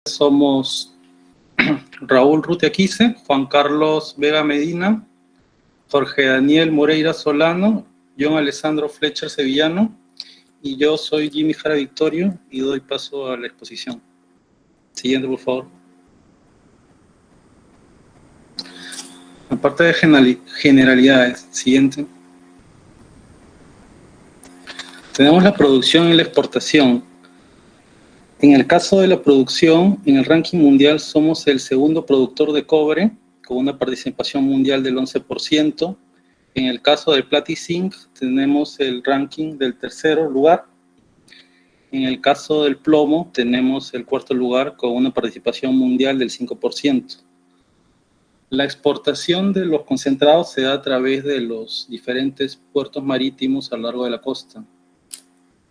Somos Raúl Rutiaquice, Juan Carlos Vega Medina, Jorge Daniel Moreira Solano, John Alessandro Fletcher Sevillano, y yo soy Jimmy Jara Victorio y doy paso a la exposición. Siguiente, por favor. Aparte de generalidades, siguiente. Tenemos la producción y la exportación. En el caso de la producción, en el ranking mundial somos el segundo productor de cobre, con una participación mundial del 11%. En el caso del plata y zinc, tenemos el ranking del tercero lugar. En el caso del plomo, tenemos el cuarto lugar, con una participación mundial del 5%. La exportación de los concentrados se da a través de los diferentes puertos marítimos a lo largo de la costa,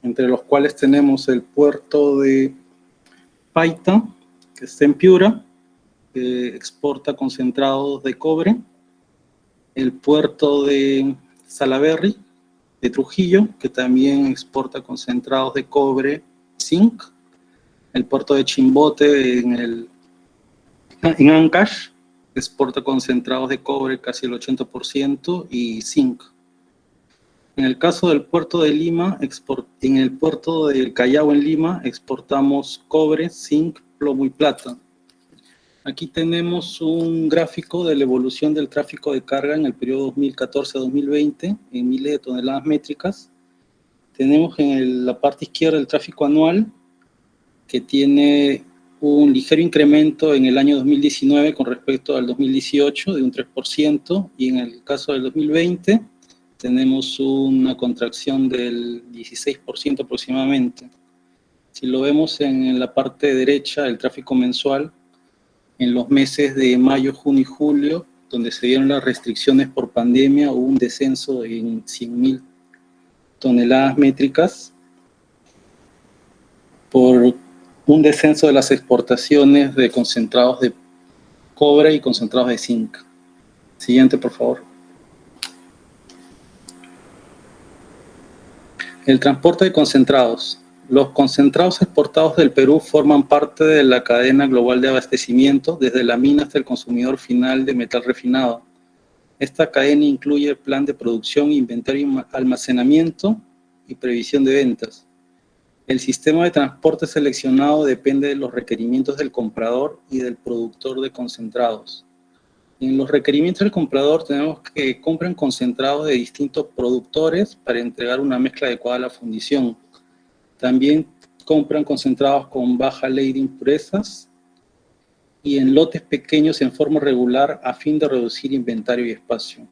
entre los cuales tenemos el puerto de Paita, que está en Piura, que exporta concentrados de cobre, el puerto de Salaberry, de Trujillo, que también exporta concentrados de cobre, zinc, el puerto de Chimbote en Ancash, que exporta concentrados de cobre casi el 80% y zinc. En el caso del puerto de Lima, en el puerto del Callao en Lima, exportamos cobre, zinc, plomo y plata. Aquí tenemos un gráfico de la evolución del tráfico de carga en el periodo 2014-2020 en miles de toneladas métricas. Tenemos en la parte izquierda el tráfico anual, que tiene un ligero incremento en el año 2019 con respecto al 2018 de un 3%, y en el caso del 2020 tenemos una contracción del 16% aproximadamente. Si lo vemos en la parte derecha, el tráfico mensual, en los meses de mayo, junio y julio, donde se dieron las restricciones por pandemia, hubo un descenso en 100.000 toneladas métricas por un descenso de las exportaciones de concentrados de cobre y concentrados de zinc. Siguiente, por favor. El transporte de concentrados. Los concentrados exportados del Perú forman parte de la cadena global de abastecimiento, desde la mina hasta el consumidor final de metal refinado. Esta cadena incluye el plan de producción, inventario y almacenamiento y previsión de ventas. El sistema de transporte seleccionado depende de los requerimientos del comprador y del productor de concentrados. En los requerimientos del comprador tenemos que compren concentrados de distintos productores para entregar una mezcla adecuada a la fundición. También compran concentrados con baja ley de impurezas y en lotes pequeños en forma regular a fin de reducir inventario y espacio.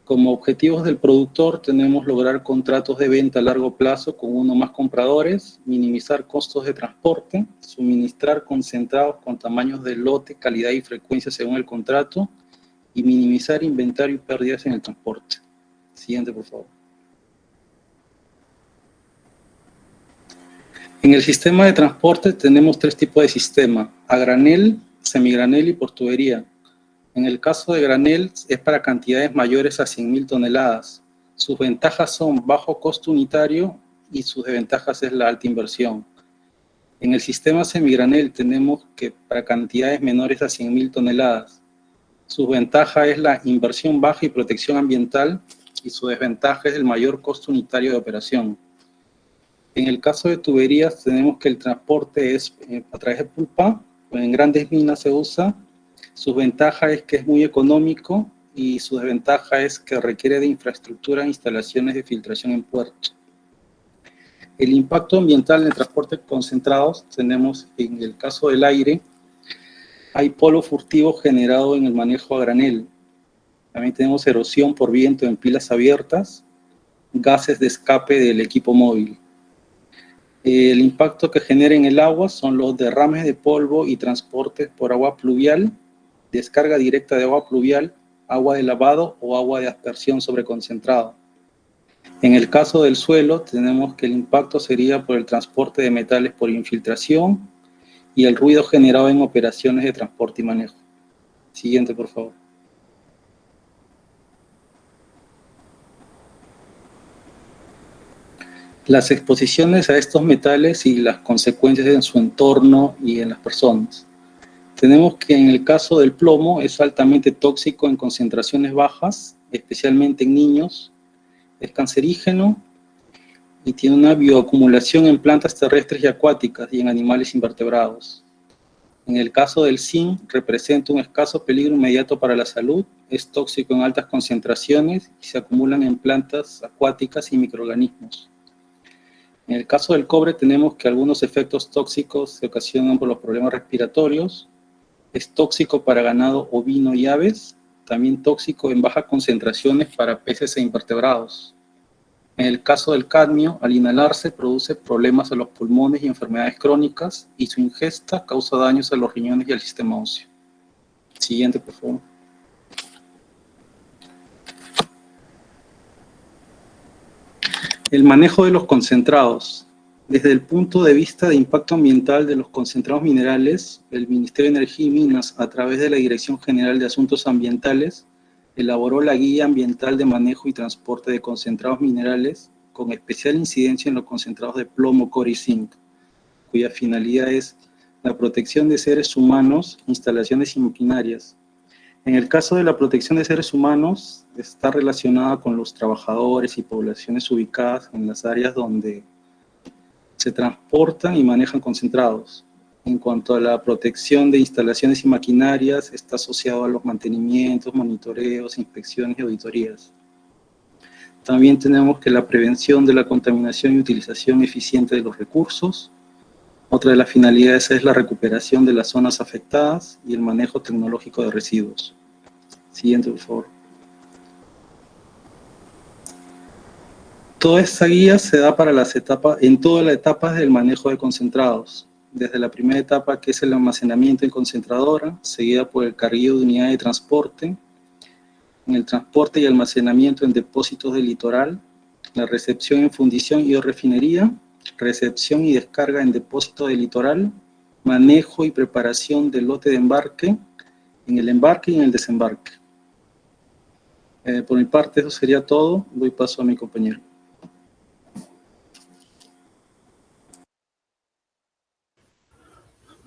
Como objetivos del productor tenemos lograr contratos de venta a largo plazo con uno o más compradores, minimizar costos de transporte, suministrar concentrados con tamaños de lote, calidad y frecuencia según el contrato, y minimizar inventario y pérdidas en el transporte. Siguiente, por favor. En el sistema de transporte tenemos tres tipos de sistema: a granel, semigranel y por tubería. En el caso de granel es para cantidades mayores a 100.000 toneladas. Sus ventajas son bajo costo unitario y sus desventajas es la alta inversión. En el sistema semigranel tenemos que para cantidades menores a 100.000 toneladas. Su ventaja es la inversión baja y protección ambiental, y su desventaja es el mayor costo unitario de operación. En el caso de tuberías tenemos que el transporte es a través de pulpa, en grandes minas se usa. Su ventaja es que es muy económico y su desventaja es que requiere de infraestructura e instalaciones de filtración en puerto. El impacto ambiental en el transporte de concentrados tenemos en el caso del aire, hay polvo furtivo generado en el manejo a granel. También tenemos erosión por viento en pilas abiertas, gases de escape del equipo móvil. El impacto que genera en el agua son los derrames de polvo y transportes por agua pluvial, descarga directa de agua pluvial, agua de lavado o agua de aspersión sobre concentrado. En el caso del suelo, tenemos que el impacto sería por el transporte de metales por infiltración y el ruido generado en operaciones de transporte y manejo. Siguiente, por favor. Las exposiciones a estos metales y las consecuencias en su entorno y en las personas. Tenemos que en el caso del plomo es altamente tóxico en concentraciones bajas, especialmente en niños, es cancerígeno y tiene una bioacumulación en plantas terrestres y acuáticas y en animales invertebrados. En el caso del zinc, representa un escaso peligro inmediato para la salud, es tóxico en altas concentraciones y se acumulan en plantas acuáticas y microorganismos. En el caso del cobre tenemos que algunos efectos tóxicos se ocasionan por los problemas respiratorios, es tóxico para ganado ovino y aves, también tóxico en bajas concentraciones para peces e invertebrados. En el caso del cadmio, al inhalarse produce problemas a los pulmones y enfermedades crónicas y su ingesta causa daños a los riñones y al sistema óseo. Siguiente, por favor. El manejo de los concentrados. Desde el punto de vista de impacto ambiental de los concentrados minerales, el Ministerio de Energía y Minas, a través de la Dirección General de Asuntos Ambientales, elaboró la Guía Ambiental de Manejo y Transporte de Concentrados Minerales, con especial incidencia en los concentrados de plomo, cobre y zinc, cuya finalidad es la protección de seres humanos, instalaciones y maquinarias. En el caso de la protección de seres humanos, está relacionada con los trabajadores y poblaciones ubicadas en las áreas donde se transportan y manejan concentrados. En cuanto a la protección de instalaciones y maquinarias, está asociado a los mantenimientos, monitoreos, inspecciones y auditorías. También tenemos que la prevención de la contaminación y utilización eficiente de los recursos. Otra de las finalidades es la recuperación de las zonas afectadas y el manejo tecnológico de residuos. Siguiente, por favor. Toda esta guía se da para en todas las etapas del manejo de concentrados. Desde la primera etapa, que es el almacenamiento en concentradora, seguida por el carguillo de unidad de transporte, en el transporte y almacenamiento en depósitos del litoral, la recepción en fundición y o refinería, recepción y descarga en depósito del litoral, manejo y preparación del lote de embarque, en el embarque y en el desembarque. Por mi parte, eso sería todo. Doy paso a mi compañero.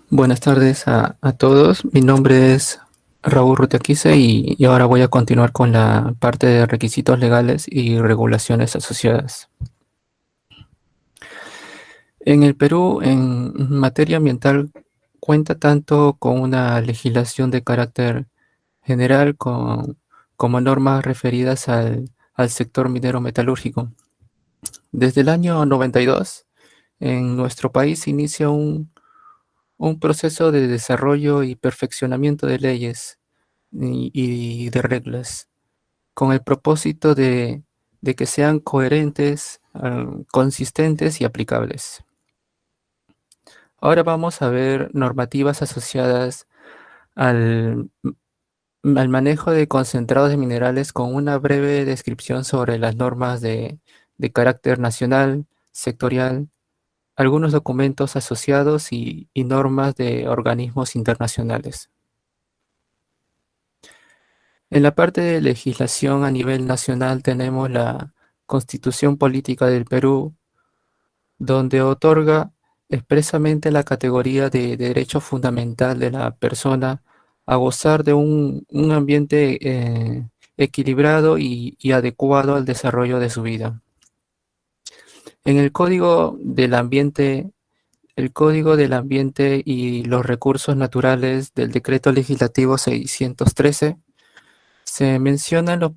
Buenas tardes a todos. Mi nombre es Raúl Rutiaquiza y ahora voy a continuar con la parte de requisitos legales y regulaciones asociadas. En el Perú, en materia ambiental, cuenta tanto con una legislación de carácter general como normas referidas al sector minero metalúrgico. Desde el año 92, en nuestro país inicia un proceso de desarrollo y perfeccionamiento de leyes y de reglas, con el propósito de que sean coherentes, consistentes y aplicables. Ahora vamos a ver normativas asociadas al manejo de concentrados de minerales con una breve descripción sobre las normas de carácter nacional, sectorial, algunos documentos asociados y normas de organismos internacionales. En la parte de legislación a nivel nacional tenemos la Constitución Política del Perú, donde otorga expresamente la categoría de derecho fundamental de la persona a gozar de un ambiente equilibrado y adecuado al desarrollo de su vida. En el Código del Ambiente y los Recursos Naturales del Decreto Legislativo 613, se mencionan los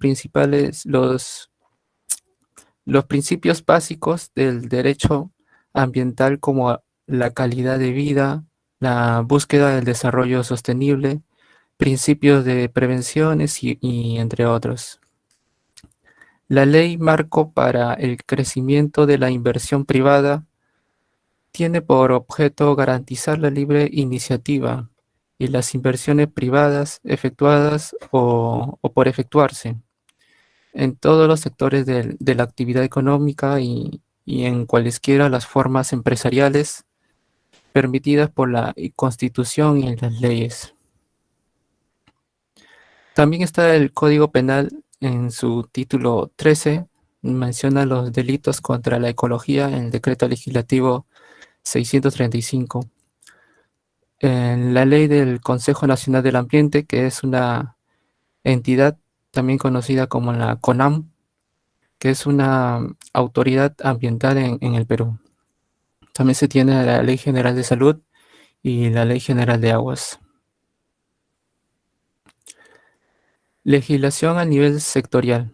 principios básicos del derecho ambiental, como la calidad de vida, la búsqueda del desarrollo sostenible, principios de prevenciones y entre otros. La ley marco para el crecimiento de la inversión privada tiene por objeto garantizar la libre iniciativa y las inversiones privadas efectuadas o por efectuarse en todos los sectores de la actividad económica y en cualesquiera las formas empresariales permitidas por la Constitución y las leyes. También está el Código Penal en su título 13, menciona los delitos contra la ecología en el decreto legislativo 635. En la ley del Consejo Nacional del Ambiente, que es una entidad también conocida como la CONAM, que es una autoridad ambiental en el Perú. También se tiene la Ley General de Salud y la Ley General de Aguas. Legislación a nivel sectorial.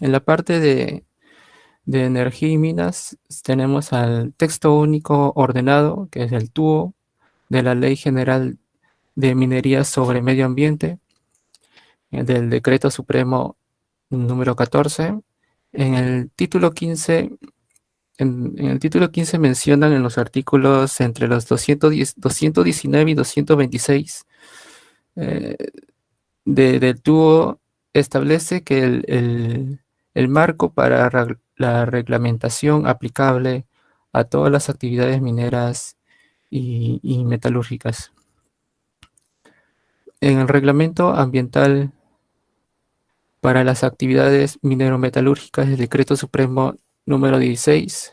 En la parte de energía y minas tenemos al texto único ordenado, que es el TUO, de la Ley General de Minería sobre Medio Ambiente, del Decreto Supremo número 14. En el título 15, en el título 15 mencionan en los artículos entre los 219 y 226 eh, del TUO establece que el marco para la reglamentación aplicable a todas las actividades mineras y metalúrgicas. En el reglamento ambiental para las actividades minero-metalúrgicas, el Decreto Supremo número 16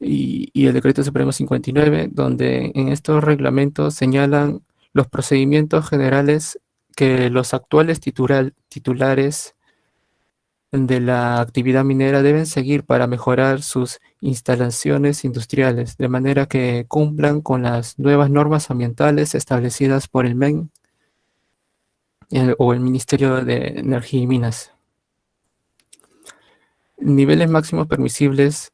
y el Decreto Supremo 59, donde en estos reglamentos señalan los procedimientos generales que los actuales titulares de la actividad minera deben seguir para mejorar sus instalaciones industriales, de manera que cumplan con las nuevas normas ambientales establecidas por el MEN o el Ministerio de Energía y Minas. Niveles máximos permisibles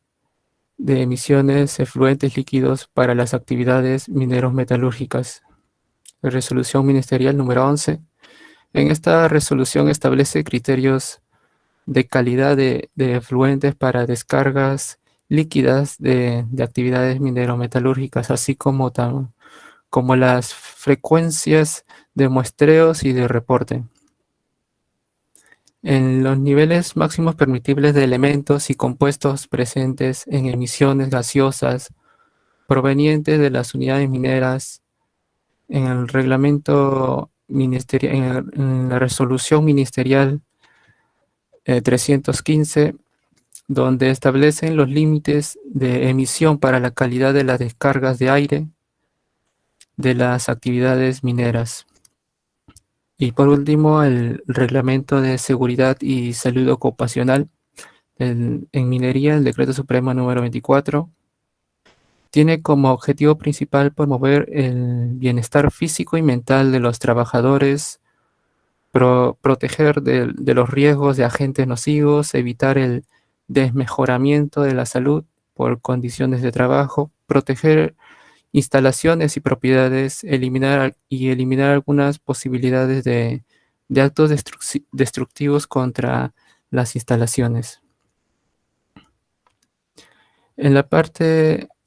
de emisiones efluentes líquidos para las actividades mineros-metalúrgicas. Resolución ministerial número 11. En esta resolución establece criterios de calidad de efluentes para descargas líquidas de actividades minero-metalúrgicas, así como las frecuencias de muestreos y de reporte. En los niveles máximos permitibles de elementos y compuestos presentes en emisiones gaseosas provenientes de las unidades mineras, en el reglamento ministerial, en la resolución ministerial 315, donde establecen los límites de emisión para la calidad de las descargas de aire de las actividades mineras. Y por último, el reglamento de seguridad y salud ocupacional en minería, el Decreto Supremo número 24, tiene como objetivo principal promover el bienestar físico y mental de los trabajadores, proteger de los riesgos de agentes nocivos, evitar el desmejoramiento de la salud por condiciones de trabajo, proteger instalaciones y propiedades, eliminar algunas posibilidades de actos destructivos contra las instalaciones.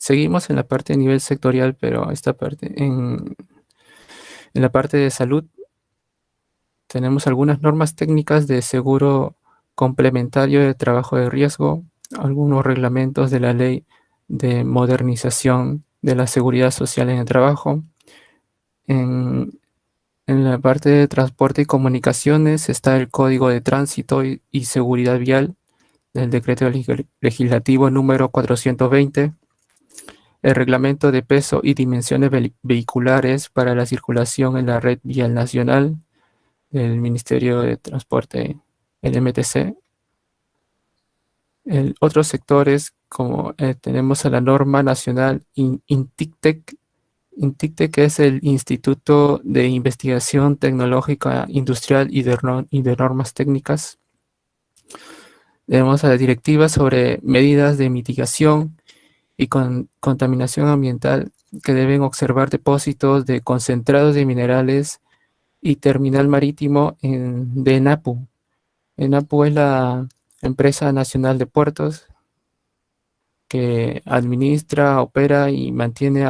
Seguimos en la parte de nivel sectorial, pero esta parte, en la parte de salud, tenemos algunas normas técnicas de seguro complementario de trabajo de riesgo, algunos reglamentos de la Ley de Modernización de la Seguridad Social en el Trabajo. En la parte de transporte y comunicaciones está el Código de Tránsito y Seguridad Vial del Decreto Legislativo número 420, el Reglamento de Peso y Dimensiones Vehiculares para la Circulación en la Red Vial Nacional del Ministerio de Transporte, el MTC. Otros sectores, como tenemos a la norma nacional INTICTEC, que es el Instituto de Investigación Tecnológica Industrial y de Normas Técnicas. Tenemos a la directiva sobre medidas de mitigación y contaminación ambiental que deben observar depósitos de concentrados de minerales y terminal marítimo de ENAPU. ENAPU es la Empresa Nacional de Puertos que administra, opera y mantiene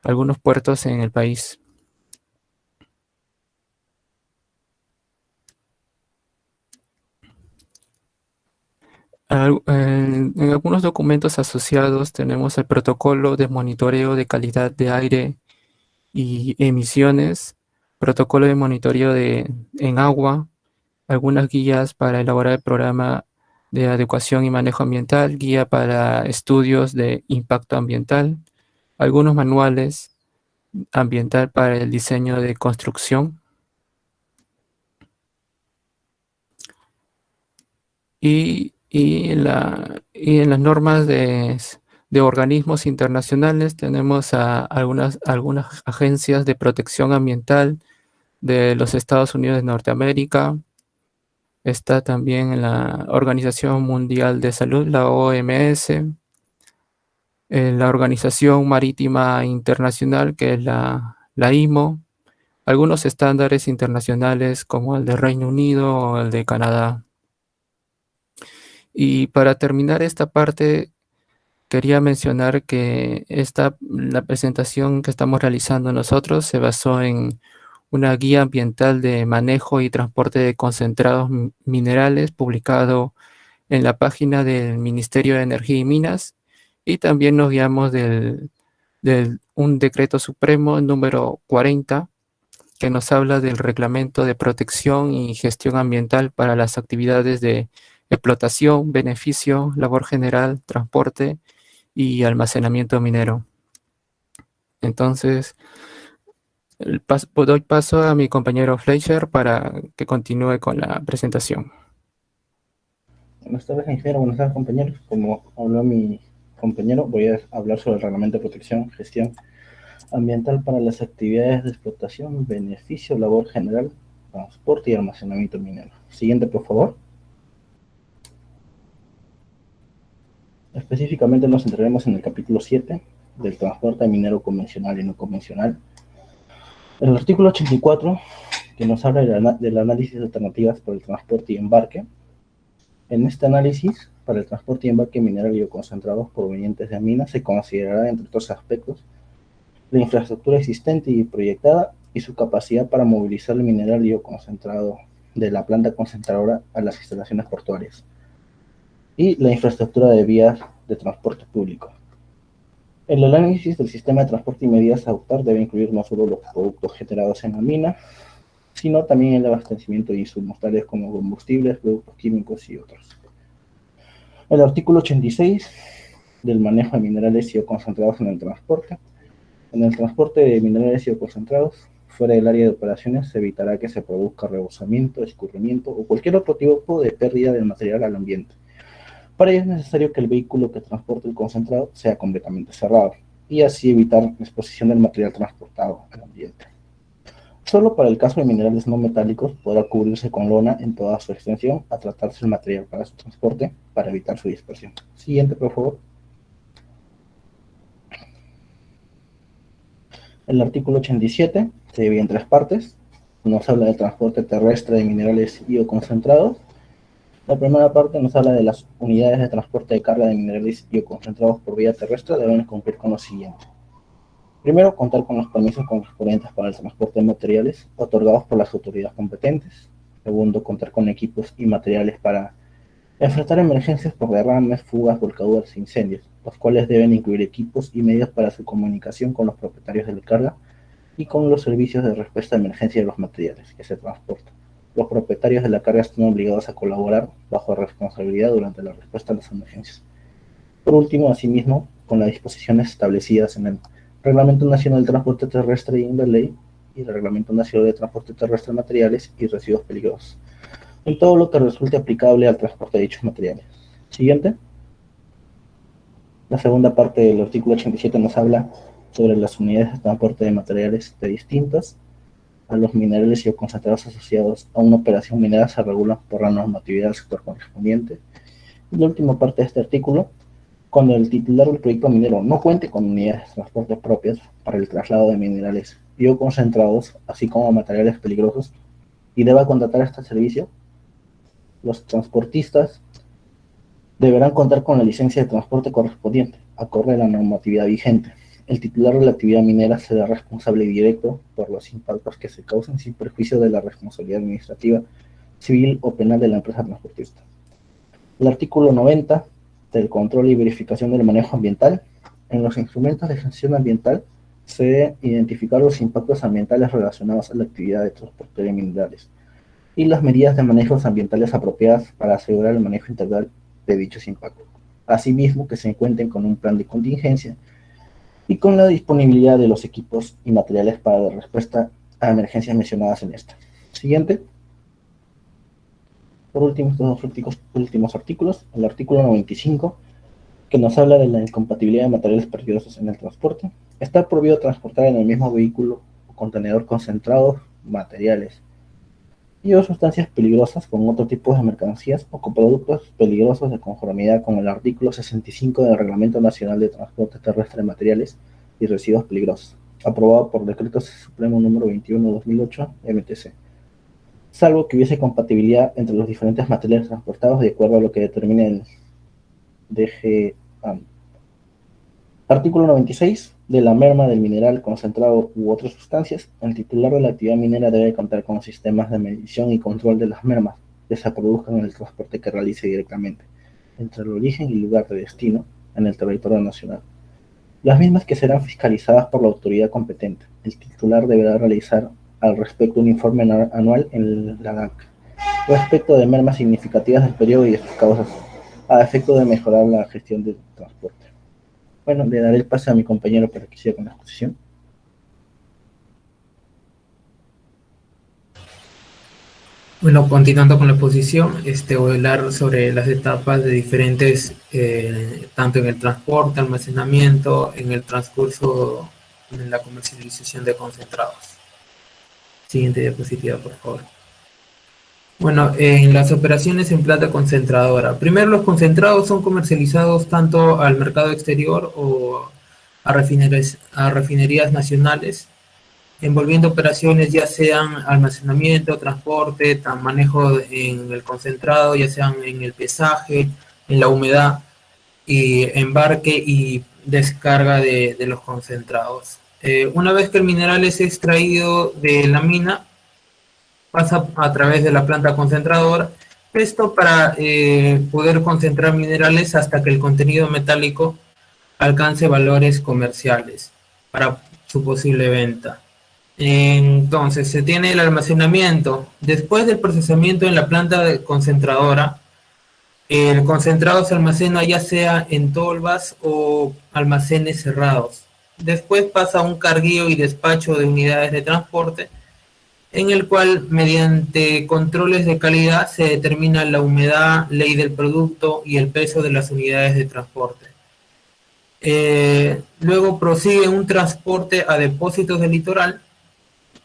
algunos puertos en el país. En algunos documentos asociados tenemos el protocolo de monitoreo de calidad de aire y emisiones, protocolo de monitoreo en agua, algunas guías para elaborar el programa de adecuación y manejo ambiental, guía para estudios de impacto ambiental, algunos manuales ambiental para el diseño de construcción y en las normas de organismos internacionales tenemos a algunas agencias de protección ambiental de los Estados Unidos de Norteamérica. Está también en la Organización Mundial de Salud, la OMS, la Organización Marítima Internacional, que es la IMO, algunos estándares internacionales como el de Reino Unido o el de Canadá. Y para terminar esta parte, quería mencionar que la presentación que estamos realizando nosotros se basó en una guía ambiental de manejo y transporte de concentrados minerales publicado en la página del Ministerio de Energía y Minas, y también nos guiamos de un decreto supremo número 40 que nos habla del reglamento de protección y gestión ambiental para las actividades de explotación, beneficio, labor general, transporte y almacenamiento minero. Entonces, doy paso a mi compañero Fleischer para que continúe con la presentación. Buenas tardes, ingeniero. Buenas tardes, compañeros. Como habló mi compañero, voy a hablar sobre el reglamento de protección, gestión ambiental para las actividades de explotación, beneficio, labor general, transporte y almacenamiento minero. Siguiente, por favor. Específicamente nos centraremos en el capítulo 7 del transporte minero convencional y no convencional. El artículo 84, que nos habla del análisis de alternativas para el transporte y embarque. En este análisis, para el transporte y embarque mineral y concentrados provenientes de minas, se considerará, entre otros aspectos, la infraestructura existente y proyectada y su capacidad para movilizar el mineral y concentrado de la planta concentradora a las instalaciones portuarias, y la infraestructura de vías de transporte público. El análisis del sistema de transporte y medidas a adoptar debe incluir no solo los productos generados en la mina, sino también el abastecimiento de insumos tales como combustibles, productos químicos y otros. El artículo 86 del manejo de minerales y concentrados en el transporte. En el transporte de minerales y concentrados fuera del área de operaciones se evitará que se produzca rebosamiento, escurrimiento o cualquier otro tipo de pérdida del material al ambiente. Para ello es necesario que el vehículo que transporte el concentrado sea completamente cerrado y así evitar la exposición del material transportado al ambiente. Solo para el caso de minerales no metálicos podrá cubrirse con lona en toda su extensión a tratarse el material para su transporte para evitar su dispersión. Siguiente, por favor. El artículo 87 se divide en 3 partes. Nos habla del transporte terrestre de minerales y o concentrados. La primera parte nos habla de las unidades de transporte de carga de minerales y o concentrados por vía terrestre deben cumplir con lo siguiente. Primero, contar con los permisos correspondientes para el transporte de materiales otorgados por las autoridades competentes. Segundo, contar con equipos y materiales para enfrentar emergencias por derrames, fugas, volcaduras e incendios, los cuales deben incluir equipos y medios para su comunicación con los propietarios de la carga y con los servicios de respuesta a emergencia de los materiales que se transportan. Los propietarios de la carga están obligados a colaborar bajo responsabilidad durante la respuesta a las emergencias. Por último, asimismo, con las disposiciones establecidas en el Reglamento Nacional de Transporte Terrestre y en la Ley y el Reglamento Nacional de Transporte Terrestre de Materiales y Residuos Peligrosos, en todo lo que resulte aplicable al transporte de dichos materiales. Siguiente. La segunda parte del artículo 87 nos habla sobre las unidades de transporte de materiales distintas a los minerales y concentrados asociados a una operación minera se regulan por la normatividad del sector correspondiente. Y la última parte de este artículo, cuando el titular del proyecto minero no cuente con unidades de transporte propias para el traslado de minerales bioconcentrados, así como materiales peligrosos, y deba contratar este servicio, los transportistas deberán contar con la licencia de transporte correspondiente, acorde a la normatividad vigente. El titular de la actividad minera será responsable directo por los impactos que se causen sin perjuicio de la responsabilidad administrativa, civil o penal de la empresa transportista. El artículo 90 del control y verificación del manejo ambiental. En los instrumentos de gestión ambiental se deben identificar los impactos ambientales relacionados a la actividad de transporte de minerales, y las medidas de manejos ambientales apropiadas para asegurar el manejo integral de dichos impactos. Asimismo, que se cuenten con un plan de contingencia y con la disponibilidad de los equipos y materiales para dar respuesta a emergencias mencionadas en esta. Siguiente. Por último, estos dos últimos artículos, el artículo 95, que nos habla de la incompatibilidad de materiales peligrosos en el transporte. Está prohibido transportar en el mismo vehículo o contenedor concentrados, materiales y o sustancias peligrosas con otro tipo de mercancías o con productos peligrosos de conformidad con el artículo 65 del Reglamento Nacional de Transporte Terrestre de Materiales y Residuos Peligrosos, aprobado por Decreto Supremo número 21/2008, MTC, salvo que hubiese compatibilidad entre los diferentes materiales transportados de acuerdo a lo que determine el DGAM. Artículo 96. De la merma del mineral concentrado u otras sustancias, el titular de la actividad minera debe contar con sistemas de medición y control de las mermas que se produzcan en el transporte que realice directamente entre el origen y lugar de destino en el territorio nacional. Las mismas que serán fiscalizadas por la autoridad competente. El titular deberá realizar al respecto un informe anual en la DANC respecto de mermas significativas del periodo y de sus causas, a efecto de mejorar la gestión del transporte. Bueno, le daré el pase a mi compañero para que siga con la exposición. Bueno, continuando con la exposición, voy a hablar sobre las etapas de diferentes, tanto en el transporte, almacenamiento, en el transcurso de la comercialización de concentrados. Siguiente diapositiva, por favor. Bueno, en las operaciones en planta concentradora. Primero, los concentrados son comercializados tanto al mercado exterior o a refinerías nacionales, envolviendo operaciones ya sean almacenamiento, transporte, manejo en el concentrado, ya sean en el pesaje, en la humedad, y embarque y descarga de los concentrados. Una vez que el mineral es extraído de la mina, pasa a través de la planta concentradora, esto para poder concentrar minerales hasta que el contenido metálico alcance valores comerciales para su posible venta. Entonces, se tiene el almacenamiento. Después del procesamiento en la planta concentradora, el concentrado se almacena ya sea en tolvas o almacenes cerrados. Después pasa a un carguío y despacho de unidades de transporte, en el cual mediante controles de calidad se determina la humedad, ley del producto y el peso de las unidades de transporte. Luego prosigue un transporte a depósitos del litoral,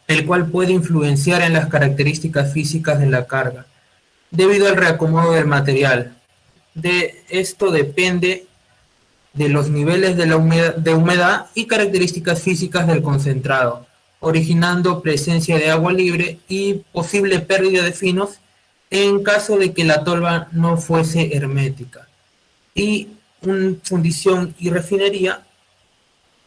el cual puede influenciar en las características físicas de la carga, debido al reacomodo del material. De esto depende de los niveles de humedad y características físicas del concentrado, originando presencia de agua libre y posible pérdida de finos en caso de que la tolva no fuese hermética. Y fundición y refinería,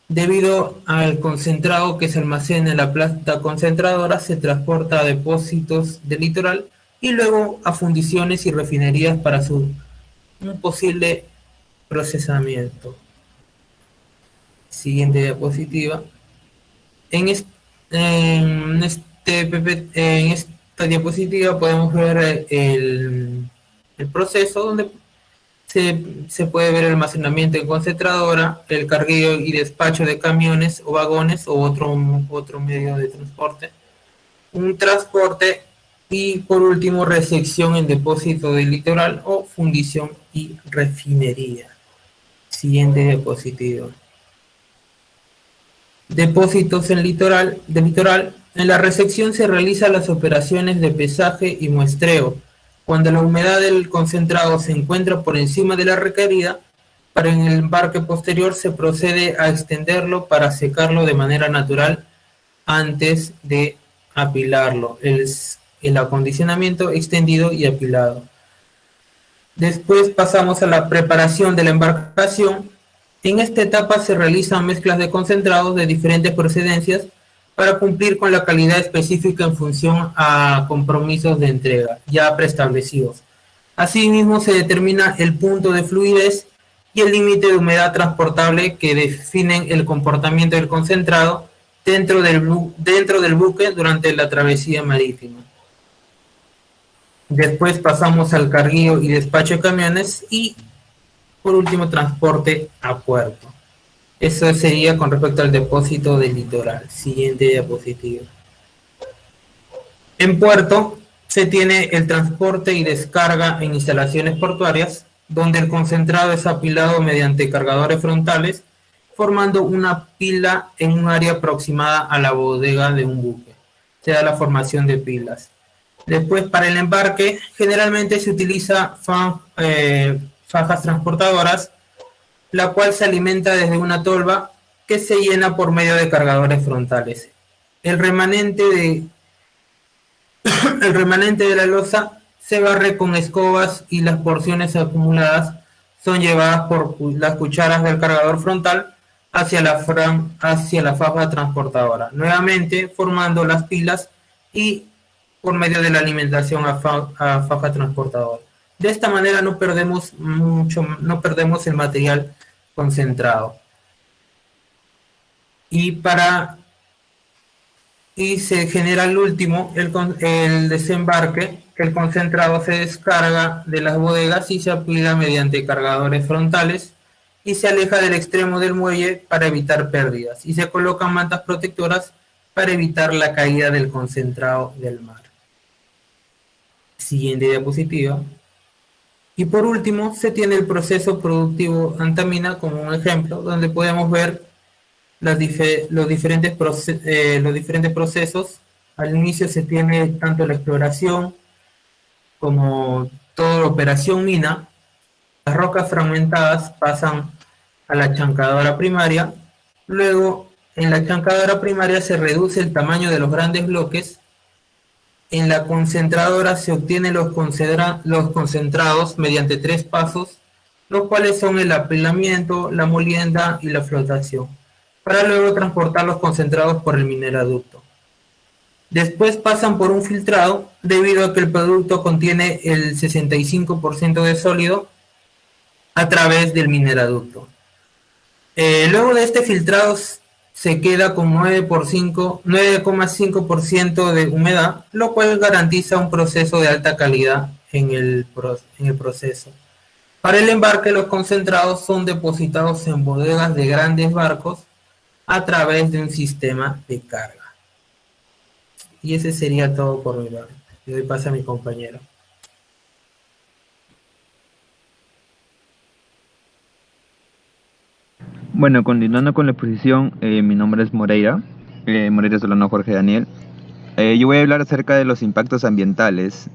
debido al concentrado que se almacena en la planta concentradora, se transporta a depósitos del litoral y luego a fundiciones y refinerías para un posible procesamiento. Siguiente diapositiva. En esta diapositiva podemos ver el proceso donde se puede ver el almacenamiento en concentradora, el cargueo y despacho de camiones o vagones o otro medio de transporte, un transporte y por último recepción en depósito del litoral o fundición y refinería. Siguiente diapositiva. Depósitos del litoral. En la recepción se realizan las operaciones de pesaje y muestreo. Cuando la humedad del concentrado se encuentra por encima de la requerida, para el embarque posterior se procede a extenderlo para secarlo de manera natural antes de apilarlo. El acondicionamiento extendido y apilado. Después pasamos a la preparación de la embarcación. En esta etapa se realizan mezclas de concentrados de diferentes procedencias para cumplir con la calidad específica en función a compromisos de entrega ya preestablecidos. Asimismo, se determina el punto de fluidez y el límite de humedad transportable que definen el comportamiento del concentrado dentro del buque durante la travesía marítima. Después pasamos al carguío y despacho de camiones y por último transporte a puerto. Eso sería con respecto al depósito del litoral. Siguiente diapositiva. En puerto se tiene el transporte y descarga en instalaciones portuarias, donde el concentrado es apilado mediante cargadores frontales, formando una pila en un área aproximada a la bodega de un buque. Se da la formación de pilas. Después, para el embarque, generalmente se utiliza fajas transportadoras, la cual se alimenta desde una tolva que se llena por medio de cargadores frontales. El remanente de la losa se barre con escobas y las porciones acumuladas son llevadas por las cucharas del cargador frontal hacia la faja transportadora, nuevamente formando las pilas y por medio de la alimentación a faja transportadora. De esta manera no perdemos el material concentrado. Y se genera el último, el desembarque, que el concentrado se descarga de las bodegas y se apila mediante cargadores frontales y se aleja del extremo del muelle para evitar pérdidas, y se colocan mantas protectoras para evitar la caída del concentrado del mar. Siguiente diapositiva. Y por último, se tiene el proceso productivo Antamina como un ejemplo, donde podemos ver los diferentes procesos. Al inicio se tiene tanto la exploración como toda la operación mina. Las rocas fragmentadas pasan a la chancadora primaria. Luego, en la chancadora primaria se reduce el tamaño de los grandes bloques. En la concentradora se obtienen los concentrados mediante 3 pasos, los cuales son el apilamiento, la molienda y la flotación, para luego transportar los concentrados por el mineraducto. Después pasan por un filtrado, debido a que el producto contiene el 65% de sólido a través del mineraducto. Luego de este filtrado se queda con 9,5% de humedad, lo cual garantiza un proceso de alta calidad en el proceso. Para el embarque, los concentrados son depositados en bodegas de grandes barcos a través de un sistema de carga. Y ese sería todo por mi parte. Le doy paso a mi compañero. Bueno, continuando con la exposición, mi nombre es Moreira Solano Jorge Daniel. Yo voy a hablar acerca de los impactos ambientales.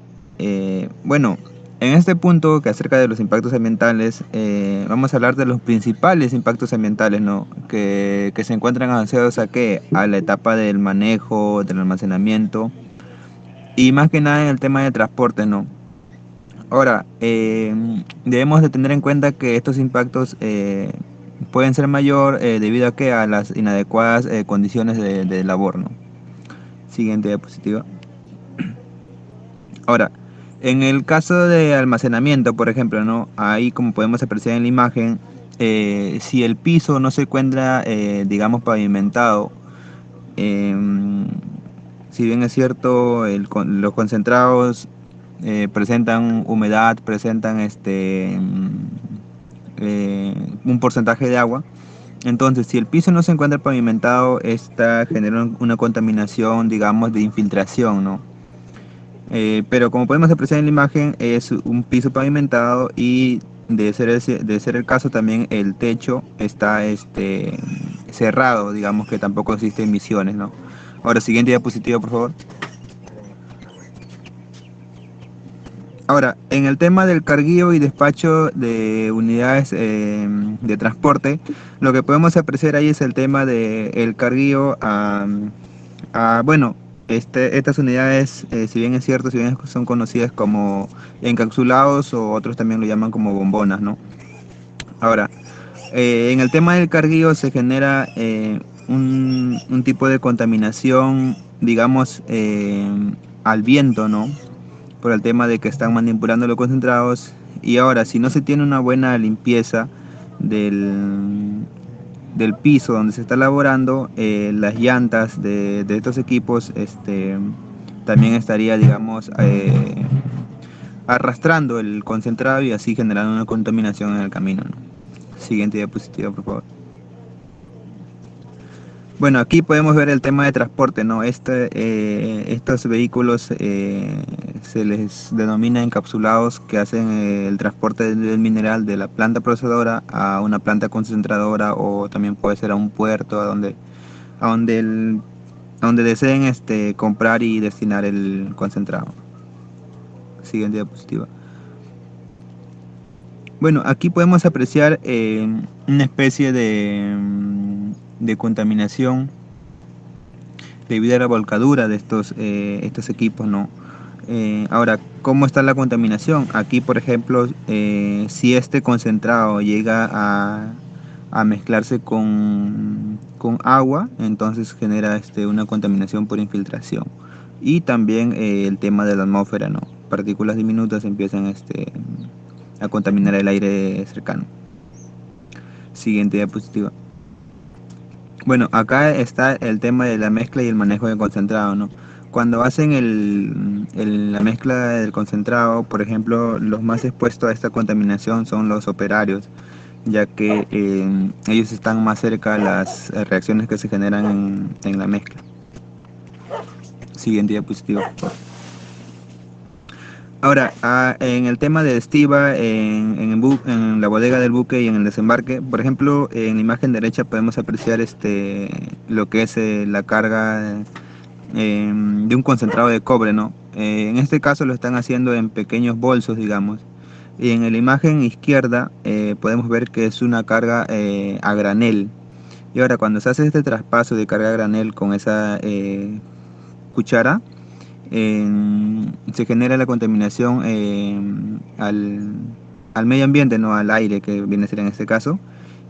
Bueno, en este punto, que acerca de los impactos ambientales, vamos a hablar de los principales impactos ambientales, ¿no? Que se encuentran asociados a la etapa del manejo, del almacenamiento y más que nada en el tema de transporte, ¿no? Ahora, debemos de tener en cuenta que estos impactos pueden ser mayor debido a las inadecuadas condiciones de labor, ¿no? Siguiente diapositiva. Ahora, en el caso de almacenamiento, por ejemplo, ¿no? Ahí, como podemos apreciar en la imagen, si el piso no se encuentra, digamos, pavimentado, si bien es cierto, los concentrados presentan humedad, presentan un porcentaje de agua. Entonces, si el piso no se encuentra pavimentado, esta genera una contaminación, digamos, de infiltración, ¿no? Pero como podemos apreciar en la imagen, es un piso pavimentado y de ser el caso también el techo está cerrado, digamos que tampoco existen emisiones, ¿no? Ahora, siguiente diapositiva, por favor. Ahora, en el tema del carguío y despacho de unidades de transporte, lo que podemos apreciar ahí es el tema del carguío bueno, estas unidades, si bien es cierto, si bien son conocidas como encapsulados o otros también lo llaman como bombonas, ¿no? Ahora, en el tema del carguío se genera un tipo de contaminación, digamos, al viento, ¿no? Por el tema de que están manipulando los concentrados. Y ahora, si no se tiene una buena limpieza del piso donde se está elaborando, las llantas de estos equipos también estaría, digamos, arrastrando el concentrado y así generando una contaminación en el camino, ¿no? Siguiente diapositiva, por favor. Bueno, aquí podemos ver el tema de transporte, ¿no? Estos vehículos se les denomina encapsulados, que hacen el transporte del mineral de la planta procesadora a una planta concentradora, o también puede ser a un puerto, a donde deseen comprar y destinar el concentrado. Siguiente diapositiva. Bueno, aquí podemos apreciar una especie de contaminación debido a la volcadura de estos equipos, ¿no? Ahora, ¿cómo está la contaminación? Aquí, por ejemplo, si este concentrado llega a mezclarse con agua, entonces genera una contaminación por infiltración. Y también el tema de la atmósfera, ¿no? Partículas diminutas empiezan a contaminar el aire cercano. Siguiente diapositiva. Bueno, acá está el tema de la mezcla y el manejo de concentrado, ¿no? Cuando hacen la mezcla del concentrado, por ejemplo, los más expuestos a esta contaminación son los operarios, ya que ellos están más cerca a las reacciones que se generan en la mezcla. Siguiente diapositiva. Ahora, en el tema de estiva, en la bodega del buque y en el desembarque, por ejemplo, en la imagen derecha podemos apreciar lo que es la carga de un concentrado de cobre, ¿no? En este caso lo están haciendo en pequeños bolsos, digamos. Y en la imagen izquierda podemos ver que es una carga a granel. Y ahora, cuando se hace este traspaso de carga a granel con esa cuchara, se genera la contaminación al medio ambiente, no al aire, que viene a ser en este caso.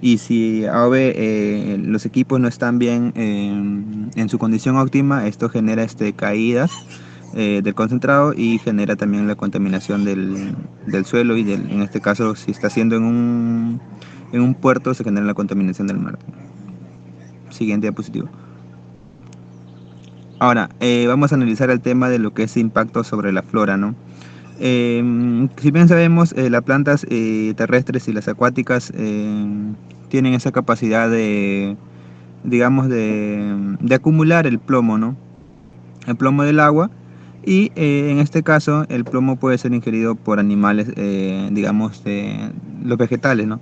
Y si los equipos no están bien en su condición óptima, esto genera caídas del concentrado y genera también la contaminación del suelo, y en este caso, si está haciendo en un puerto, se genera la contaminación del mar. Siguiente diapositiva. Ahora, vamos a analizar el tema de lo que es impacto sobre la flora, ¿no? Si bien sabemos, las plantas terrestres y las acuáticas tienen esa capacidad digamos, de acumular el plomo, ¿no? El plomo del agua, y en este caso el plomo puede ser ingerido por animales, digamos, los vegetales, ¿no?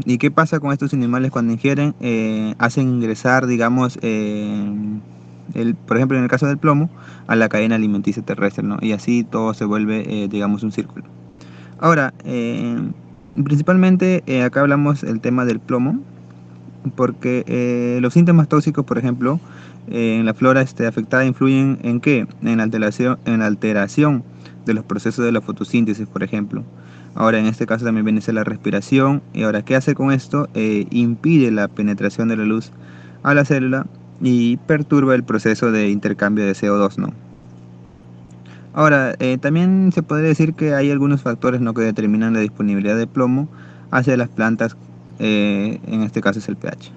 ¿Y qué pasa con estos animales cuando ingieren? Hacen ingresar, digamos, por ejemplo, en el caso del plomo, a la cadena alimenticia terrestre, ¿no? Y así todo se vuelve, digamos, un círculo. Ahora, principalmente acá hablamos el tema del plomo, porque los síntomas tóxicos, por ejemplo, en la flora afectada influyen ¿en qué? En la alteración de los procesos de la fotosíntesis, por ejemplo. Ahora, en este caso también viene a ser la respiración. Y ahora, ¿qué hace con esto? Impide la penetración de la luz a la célula y perturba el proceso de intercambio de CO2, ¿no? Ahora, también se podría decir que hay algunos factores, ¿no?, que determinan la disponibilidad de plomo hacia las plantas, en este caso es el pH.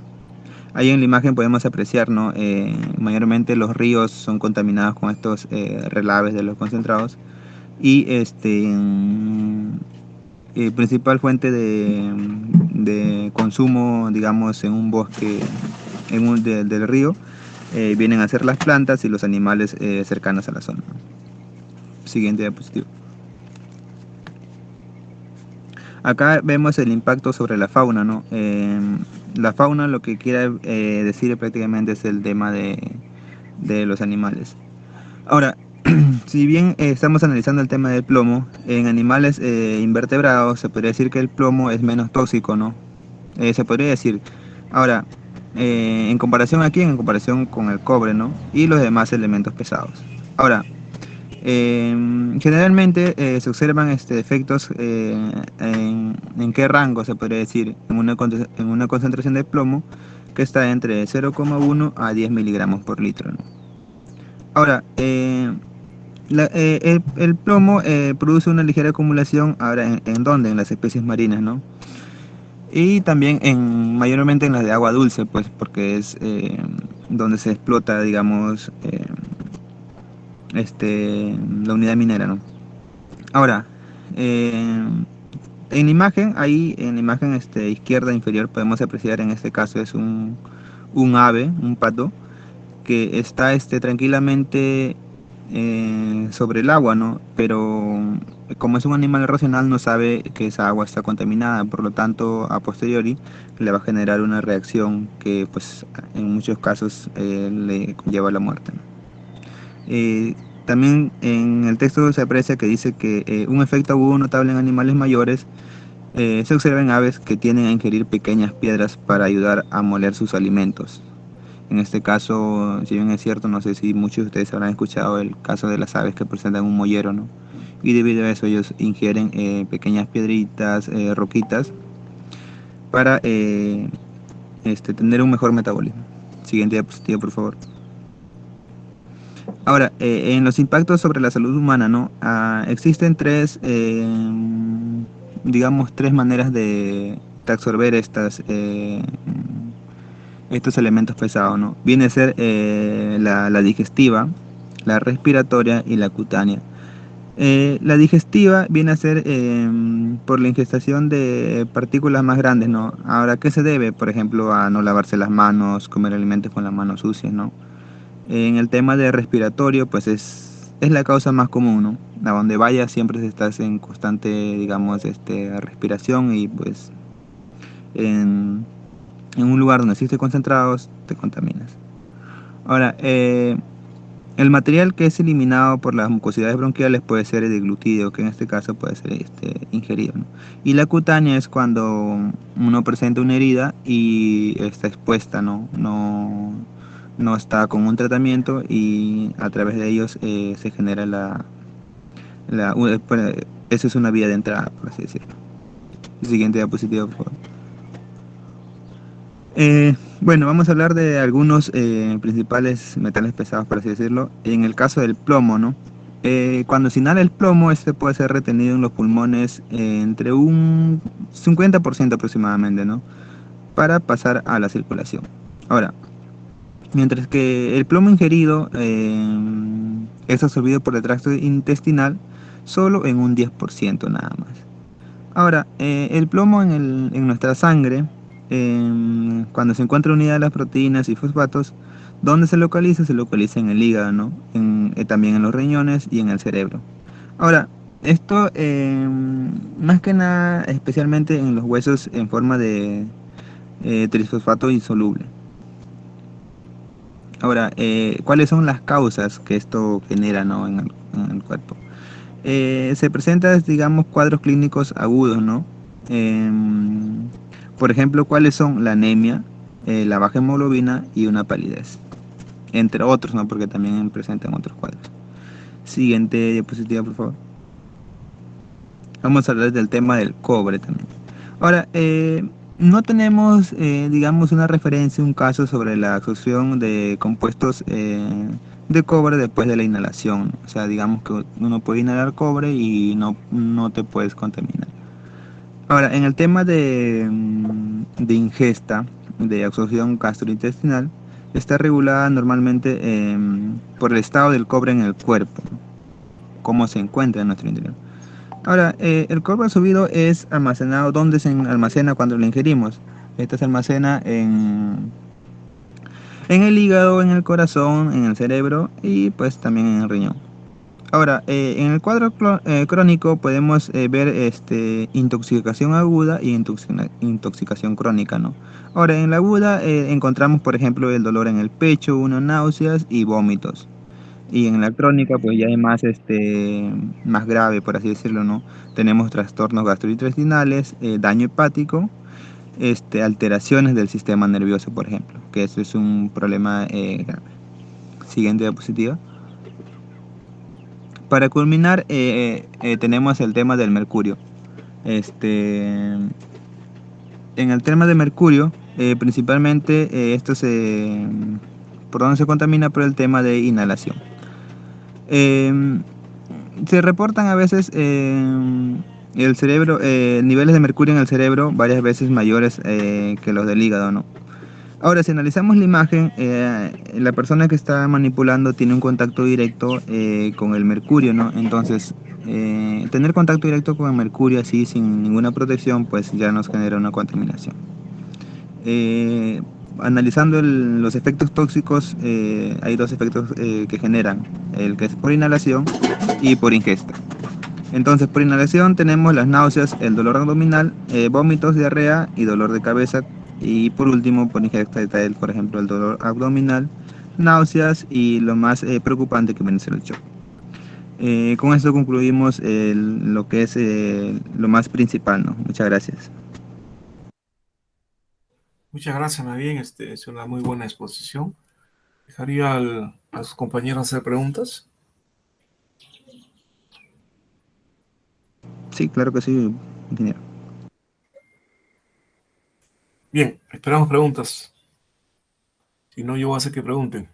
Ahí en la imagen podemos apreciar, ¿no? Mayormente los ríos son contaminados con estos relaves de los concentrados, y principal fuente de consumo, digamos, en un bosque del río, vienen a ser las plantas y los animales cercanos a la zona. Siguiente diapositiva. Acá vemos el impacto sobre la fauna, ¿no? La fauna, lo que quiere decir prácticamente es el tema de los animales. Ahora, si bien estamos analizando el tema del plomo, en animales invertebrados se podría decir que el plomo es menos tóxico, ¿no? Se podría decir. Ahora, en comparación con el cobre, ¿no? Y los demás elementos pesados. Ahora, generalmente se observan efectos en qué rango se podría decir, en una concentración de plomo que está entre 0,1 a 10 miligramos por litro, ¿no? Ahora, el plomo produce una ligera acumulación. Ahora, ¿en dónde? En las especies marinas, ¿no? Y también mayormente en las de agua dulce, pues, porque es donde se explota, digamos, la unidad minera, ¿no? Ahora, en la imagen, ahí en la imagen izquierda inferior podemos apreciar, en este caso es un ave, un pato, que está tranquilamente sobre el agua, ¿no? Pero como es un animal racional no sabe que esa agua está contaminada, por lo tanto a posteriori le va a generar una reacción que pues en muchos casos le lleva a la muerte, ¿no? También en el texto se aprecia que dice que un efecto agudo notable en animales mayores se observa en aves que tienden a ingerir pequeñas piedras para ayudar a moler sus alimentos. En este caso, si bien es cierto, no sé si muchos de ustedes habrán escuchado el caso de las aves que presentan un mollero, ¿no? Y debido a eso ellos ingieren pequeñas piedritas, roquitas, para tener un mejor metabolismo. Siguiente diapositiva, por favor. Ahora, en los impactos sobre la salud humana, ¿no? Existen digamos, tres maneras de absorber estos elementos pesados, ¿no? Viene a ser la digestiva, la respiratoria y la cutánea. La digestiva viene a ser por la ingestación de partículas más grandes, ¿no? Ahora, ¿qué se debe? Por ejemplo, a no lavarse las manos, comer alimentos con las manos sucias, ¿no? En el tema de respiratorio, pues es la causa más común, ¿no? A donde vayas siempre estás en constante, digamos, respiración y pues en un lugar donde estés concentrados te contaminas. Ahora, el material que es eliminado por las mucosidades bronquiales puede ser el glutidio, que en este caso puede ser ingerido, ¿no? Y la cutánea es cuando uno presenta una herida y está expuesta, ¿no? No está con un tratamiento y a través de ellos se genera esa es una vía de entrada, por así decirlo. Siguiente diapositiva, por favor. Bueno, vamos a hablar de algunos principales metales pesados, por así decirlo. En el caso del plomo, ¿no? Cuando se inhala el plomo, puede ser retenido en los pulmones entre un 50% aproximadamente, ¿no? Para pasar a la circulación. Ahora, mientras que el plomo ingerido es absorbido por el tracto intestinal solo en un 10% nada más. Ahora, el plomo en nuestra sangre, cuando se encuentra unida a las proteínas y fosfatos, ¿dónde se localiza? Se localiza en el hígado, ¿no? También en los riñones y en el cerebro. Ahora, esto más que nada, especialmente en los huesos en forma de trisfosfato insoluble. Ahora, ¿cuáles son las causas que esto genera, ¿no? en el cuerpo? Se presentan, digamos, cuadros clínicos agudos, ¿no? Por ejemplo, ¿cuáles son? La anemia, la baja hemoglobina y una palidez, entre otros, ¿no? Porque también presentan otros cuadros. Siguiente diapositiva, por favor. Vamos a hablar del tema del cobre también. Ahora, no tenemos, digamos, una referencia, un caso sobre la absorción de compuestos de cobre después de la inhalación. O sea, digamos que uno puede inhalar cobre y no te puedes contaminar. Ahora, en el tema de ingesta, de absorción gastrointestinal, está regulada normalmente por el estado del cobre en el cuerpo, cómo se encuentra en nuestro interior. Ahora, el cobre absorbido es almacenado. ¿Dónde se almacena cuando lo ingerimos? Este se almacena en el hígado, en el corazón, en el cerebro y pues también en el riñón. Ahora, en el cuadro crónico podemos ver intoxicación aguda y intoxicación crónica, ¿no? Ahora, en la aguda encontramos, por ejemplo, el dolor en el pecho, náuseas y vómitos. Y en la crónica, pues ya es más grave, por así decirlo, ¿no? Tenemos trastornos gastrointestinales, daño hepático, alteraciones del sistema nervioso, por ejemplo, que eso es un problema grave. Siguiente diapositiva. Para culminar, tenemos el tema del mercurio. En el tema de mercurio, principalmente por donde se contamina por el tema de inhalación. Se reportan a veces el cerebro, niveles de mercurio en el cerebro varias veces mayores que los del hígado, ¿no? Ahora, si analizamos la imagen, la persona que está manipulando tiene un contacto directo con el mercurio, ¿no? Entonces, tener contacto directo con el mercurio así sin ninguna protección, pues ya nos genera una contaminación. Analizando los efectos tóxicos, hay dos efectos que generan, el que es por inhalación y por ingesta. Entonces, por inhalación tenemos las náuseas, el dolor abdominal, vómitos, diarrea y dolor de cabeza. Y por último, por ingesta está por ejemplo, el dolor abdominal, náuseas y lo más preocupante que viene a ser el shock. Con esto concluimos lo que es lo más principal, ¿no? Muchas gracias. Muchas gracias, más bien, es una muy buena exposición. Dejaría a sus compañeros hacer preguntas. Sí, claro que sí, ingeniero. Bien, esperamos preguntas. Si no, yo voy a hacer que pregunten.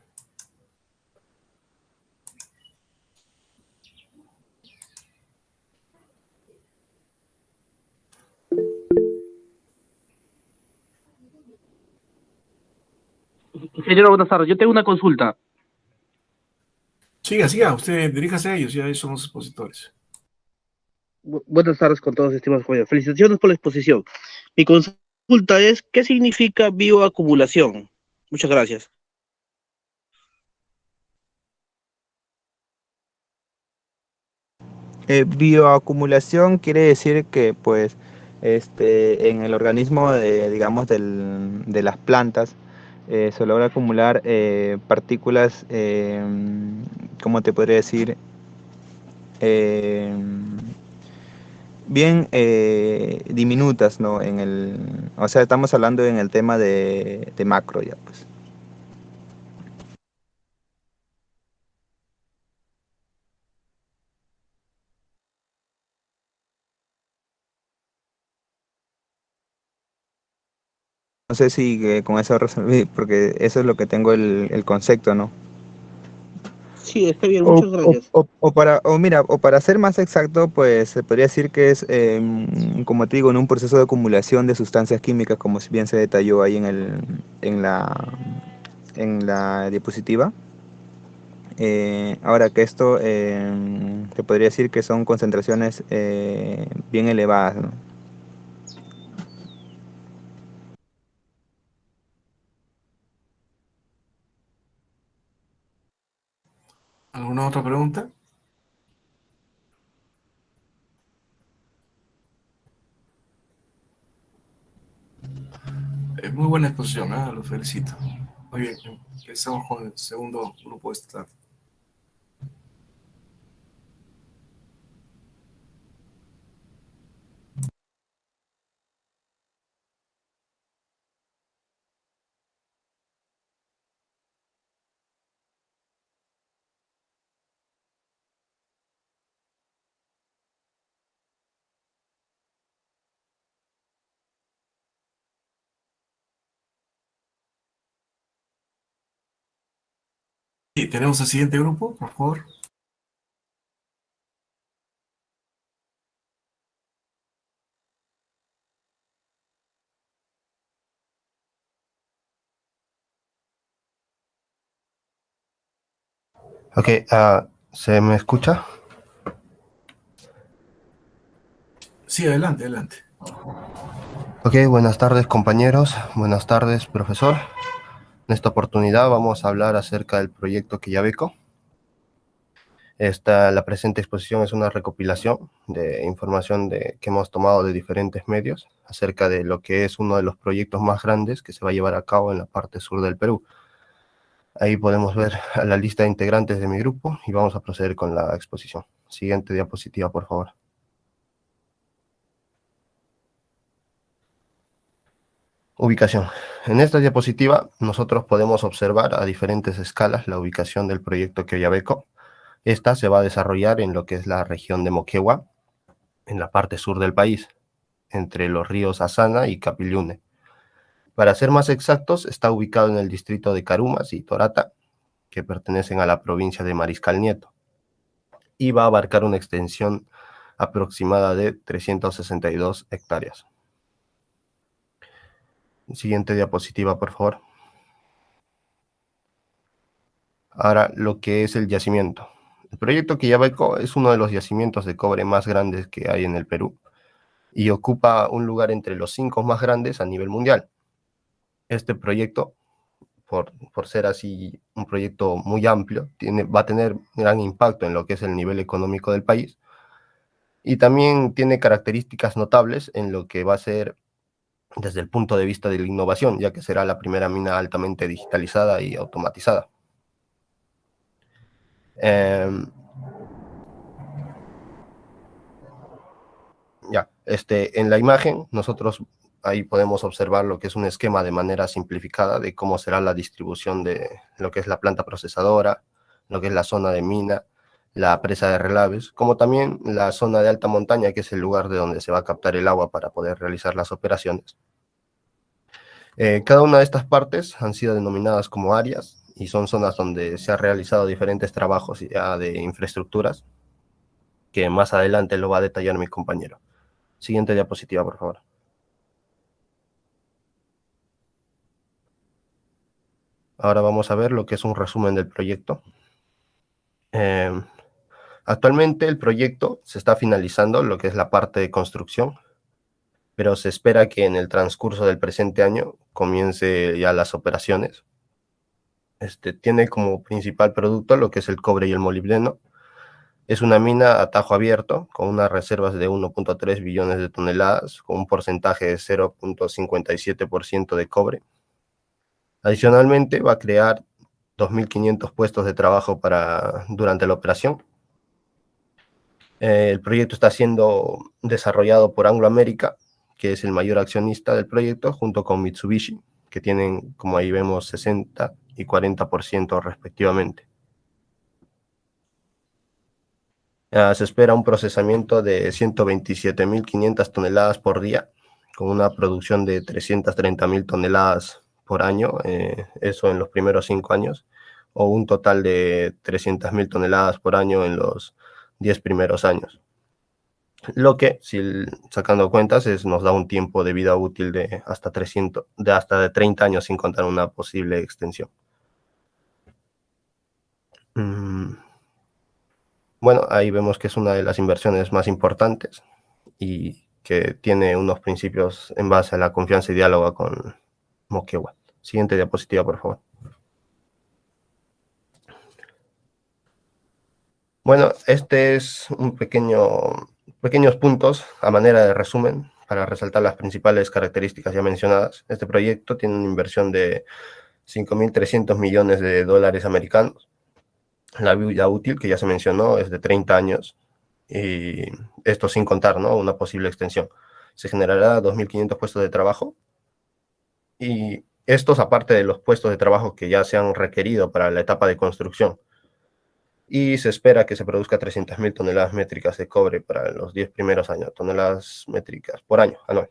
Señora, buenas tardes. Yo tengo una consulta. Siga, siga, usted diríjase a ellos, ya ellos son los expositores. Buenas tardes con todos, estimados compañeros. Felicitaciones por la exposición. Mi consulta es, ¿qué significa bioacumulación? Muchas gracias. Bioacumulación quiere decir que, pues, en el organismo digamos, de las plantas, se logra acumular partículas, ¿cómo te podría decir? Eh, Bien diminutas, ¿no? O sea, estamos hablando en el tema de macro ya, pues. No sé si con eso resolví, porque eso es lo que tengo el concepto, ¿no? Sí, está bien, muchas gracias. O para ser más exacto, pues se podría decir que es, como te digo, en un proceso de acumulación de sustancias químicas, como bien se detalló ahí en la diapositiva. Ahora que esto, te podría decir que son concentraciones bien elevadas, ¿no? ¿Alguna otra pregunta? Es muy buena exposición, ¿eh? Los felicito. Muy bien, empezamos con el segundo grupo de esta tarde. Sí, tenemos el siguiente grupo, por favor. Ok, ¿se me escucha? Sí, adelante, adelante. Ok, buenas tardes compañeros, buenas tardes profesor. En esta oportunidad vamos a hablar acerca del proyecto Quillabeco. La presente exposición es una recopilación de información que hemos tomado de diferentes medios acerca de lo que es uno de los proyectos más grandes que se va a llevar a cabo en la parte sur del Perú. Ahí podemos ver a la lista de integrantes de mi grupo y vamos a proceder con la exposición. Siguiente diapositiva, por favor. Ubicación. En esta diapositiva nosotros podemos observar a diferentes escalas la ubicación del proyecto Quillabeco. Esta se va a desarrollar en lo que es la región de Moquegua, en la parte sur del país, entre los ríos Asana y Capillune. Para ser más exactos, está ubicado en el distrito de Carumas y Torata, que pertenecen a la provincia de Mariscal Nieto, y va a abarcar una extensión aproximada de 362 hectáreas. Siguiente diapositiva, por favor. Ahora, lo que es el yacimiento. El proyecto Quillabeco es uno de los yacimientos de cobre más grandes que hay en el Perú y ocupa un lugar entre los 5 más grandes a nivel mundial. Este proyecto, por ser así un proyecto muy amplio, va a tener gran impacto en lo que es el nivel económico del país y también tiene características notables en lo que va a ser desde el punto de vista de la innovación, ya que será la primera mina altamente digitalizada y automatizada. En la imagen nosotros ahí podemos observar lo que es un esquema de manera simplificada de cómo será la distribución de lo que es la planta procesadora, lo que es la zona de mina, la presa de relaves, como también la zona de alta montaña, que es el lugar de donde se va a captar el agua para poder realizar las operaciones. Cada una de estas partes han sido denominadas como áreas y son zonas donde se han realizado diferentes trabajos ya de infraestructuras, que más adelante lo va a detallar mi compañero. Siguiente diapositiva, por favor. Ahora vamos a ver lo que es un resumen del proyecto. Actualmente el proyecto se está finalizando lo que es la parte de construcción, pero se espera que en el transcurso del presente año comience ya las operaciones. Tiene como principal producto lo que es el cobre y el molibdeno. Es una mina a tajo abierto con unas reservas de 1.3 billones de toneladas, con un porcentaje de 0.57% de cobre. Adicionalmente, va a crear 2.500 puestos de trabajo durante la operación. El proyecto está siendo desarrollado por Anglo America, que es el mayor accionista del proyecto, junto con Mitsubishi, que tienen, como ahí vemos, 60 y 40% respectivamente. Se espera un procesamiento de 127.500 toneladas por día, con una producción de 330.000 toneladas por año, eso en los primeros 5 años, o un total de 300.000 toneladas por año en los 10 primeros años. Lo que, sacando cuentas, nos da un tiempo de vida útil de hasta de 30 años sin contar una posible extensión. Bueno, ahí vemos que es una de las inversiones más importantes y que tiene unos principios en base a la confianza y diálogo con Moquegua. Siguiente diapositiva, por favor. Bueno, este es pequeños puntos a manera de resumen para resaltar las principales características ya mencionadas. Este proyecto tiene una inversión de 5.300 millones de dólares americanos. La vida útil, que ya se mencionó, es de 30 años, y esto sin contar, ¿no?, una posible extensión. Se generará 2.500 puestos de trabajo, y estos aparte de los puestos de trabajo que ya se han requerido para la etapa de construcción. Y se espera que se produzca 300.000 toneladas métricas de cobre para los 10 primeros años, toneladas métricas por año anual.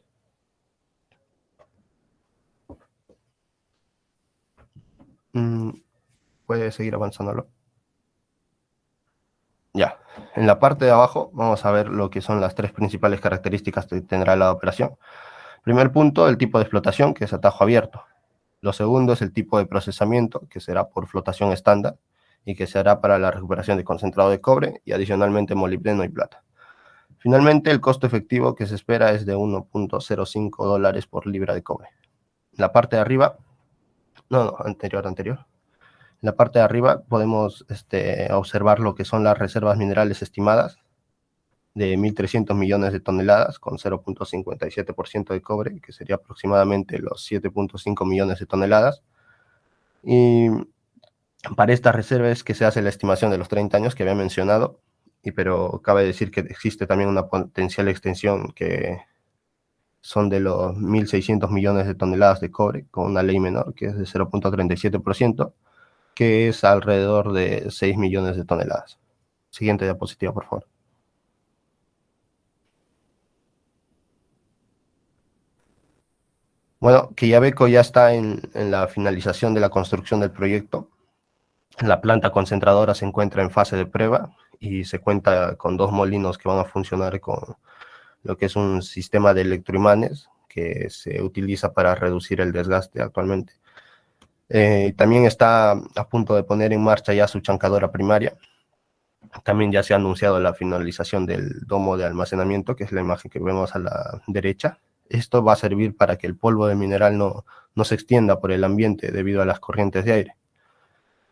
¿Puede seguir avanzándolo? Ya, en la parte de abajo vamos a ver lo que son las 3 principales características que tendrá la operación. Primer punto, el tipo de explotación, que es a tajo abierto. Lo segundo es el tipo de procesamiento, que será por flotación estándar y que se hará para la recuperación de concentrado de cobre y adicionalmente molibdeno y plata. Finalmente, el costo efectivo que se espera es de 1.05 dólares por libra de cobre. En la parte de arriba, anterior. En la parte de arriba podemos observar lo que son las reservas minerales estimadas de 1.300 millones de toneladas con 0.57% de cobre, que sería aproximadamente los 7.5 millones de toneladas. Y para estas reservas es que se hace la estimación de los 30 años que había mencionado, pero cabe decir que existe también una potencial extensión que son de los 1.600 millones de toneladas de cobre, con una ley menor que es de 0.37%, que es alrededor de 6 millones de toneladas. Siguiente diapositiva, por favor. Bueno, Quillabeco ya está en la finalización de la construcción del proyecto. La planta concentradora se encuentra en fase de prueba y se cuenta con 2 molinos que van a funcionar con lo que es un sistema de electroimanes que se utiliza para reducir el desgaste actualmente. También está a punto de poner en marcha ya su chancadora primaria. También ya se ha anunciado la finalización del domo de almacenamiento, que es la imagen que vemos a la derecha. Esto va a servir para que el polvo de mineral no se extienda por el ambiente debido a las corrientes de aire.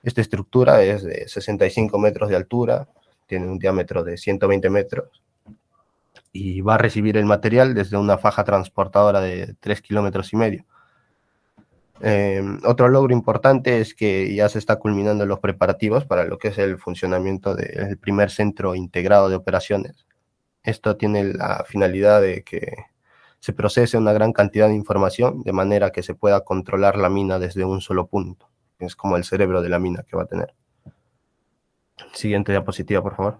Esta estructura es de 65 metros de altura, tiene un diámetro de 120 metros y va a recibir el material desde una faja transportadora de 3,5 kilómetros. Otro logro importante es que ya se está culminando los preparativos para lo que es el funcionamiento del primer centro integrado de operaciones. Esto tiene la finalidad de que se procese una gran cantidad de información de manera que se pueda controlar la mina desde un solo punto. Es como el cerebro de la mina que va a tener. Siguiente diapositiva, por favor.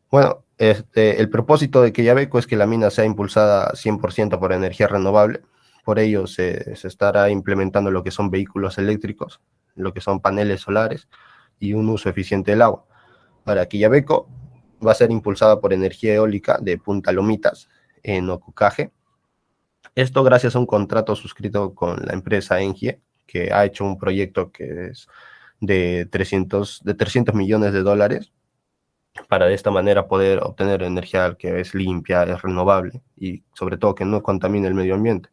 Bueno, el propósito de Quellaveco es que la mina sea impulsada 100% por energía renovable. Por ello se estará implementando lo que son vehículos eléctricos, lo que son paneles solares y un uso eficiente del agua. Para Quellaveco va a ser impulsada por energía eólica de Punta Lomitas, en Ocucaje. Esto gracias a un contrato suscrito con la empresa Engie, que ha hecho un proyecto que es de 300 millones de dólares, para de esta manera poder obtener energía que es limpia, es renovable y sobre todo que no contamine el medio ambiente.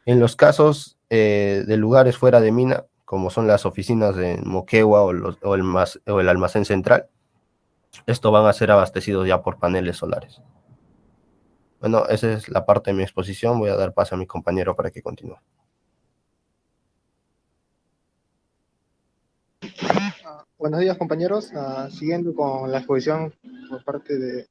En los casos de lugares fuera de mina, como son las oficinas de Moquegua o el almacén central, esto van a ser abastecidos ya por paneles solares. Bueno, esa es la parte de mi exposición. Voy a dar paso a mi compañero para que continúe. Buenos días, compañeros. Siguiendo con la exposición por parte de...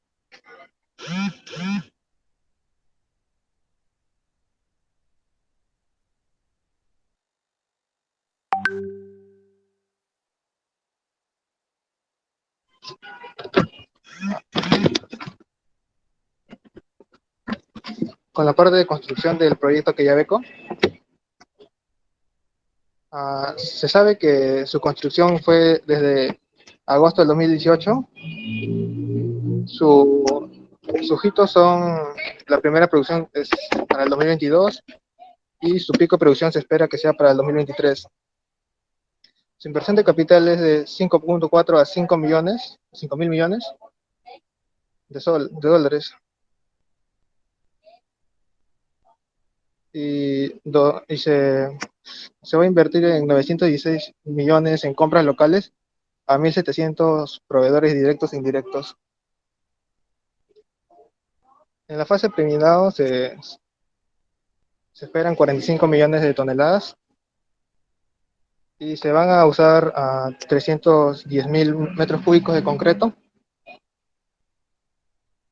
Con la parte de construcción del proyecto Quellaveco, se sabe que su construcción fue desde agosto del 2018. Sus hitos son, la primera producción es para el 2022 y su pico de producción se espera que sea para el 2023. Su inversión de capital es de 5.4 a 5 mil millones de dólares. Y se va a invertir en 916 millones en compras locales a 1.700 proveedores directos e indirectos. En la fase preliminar se esperan 45 millones de toneladas y se van a usar a 310.000 metros cúbicos de concreto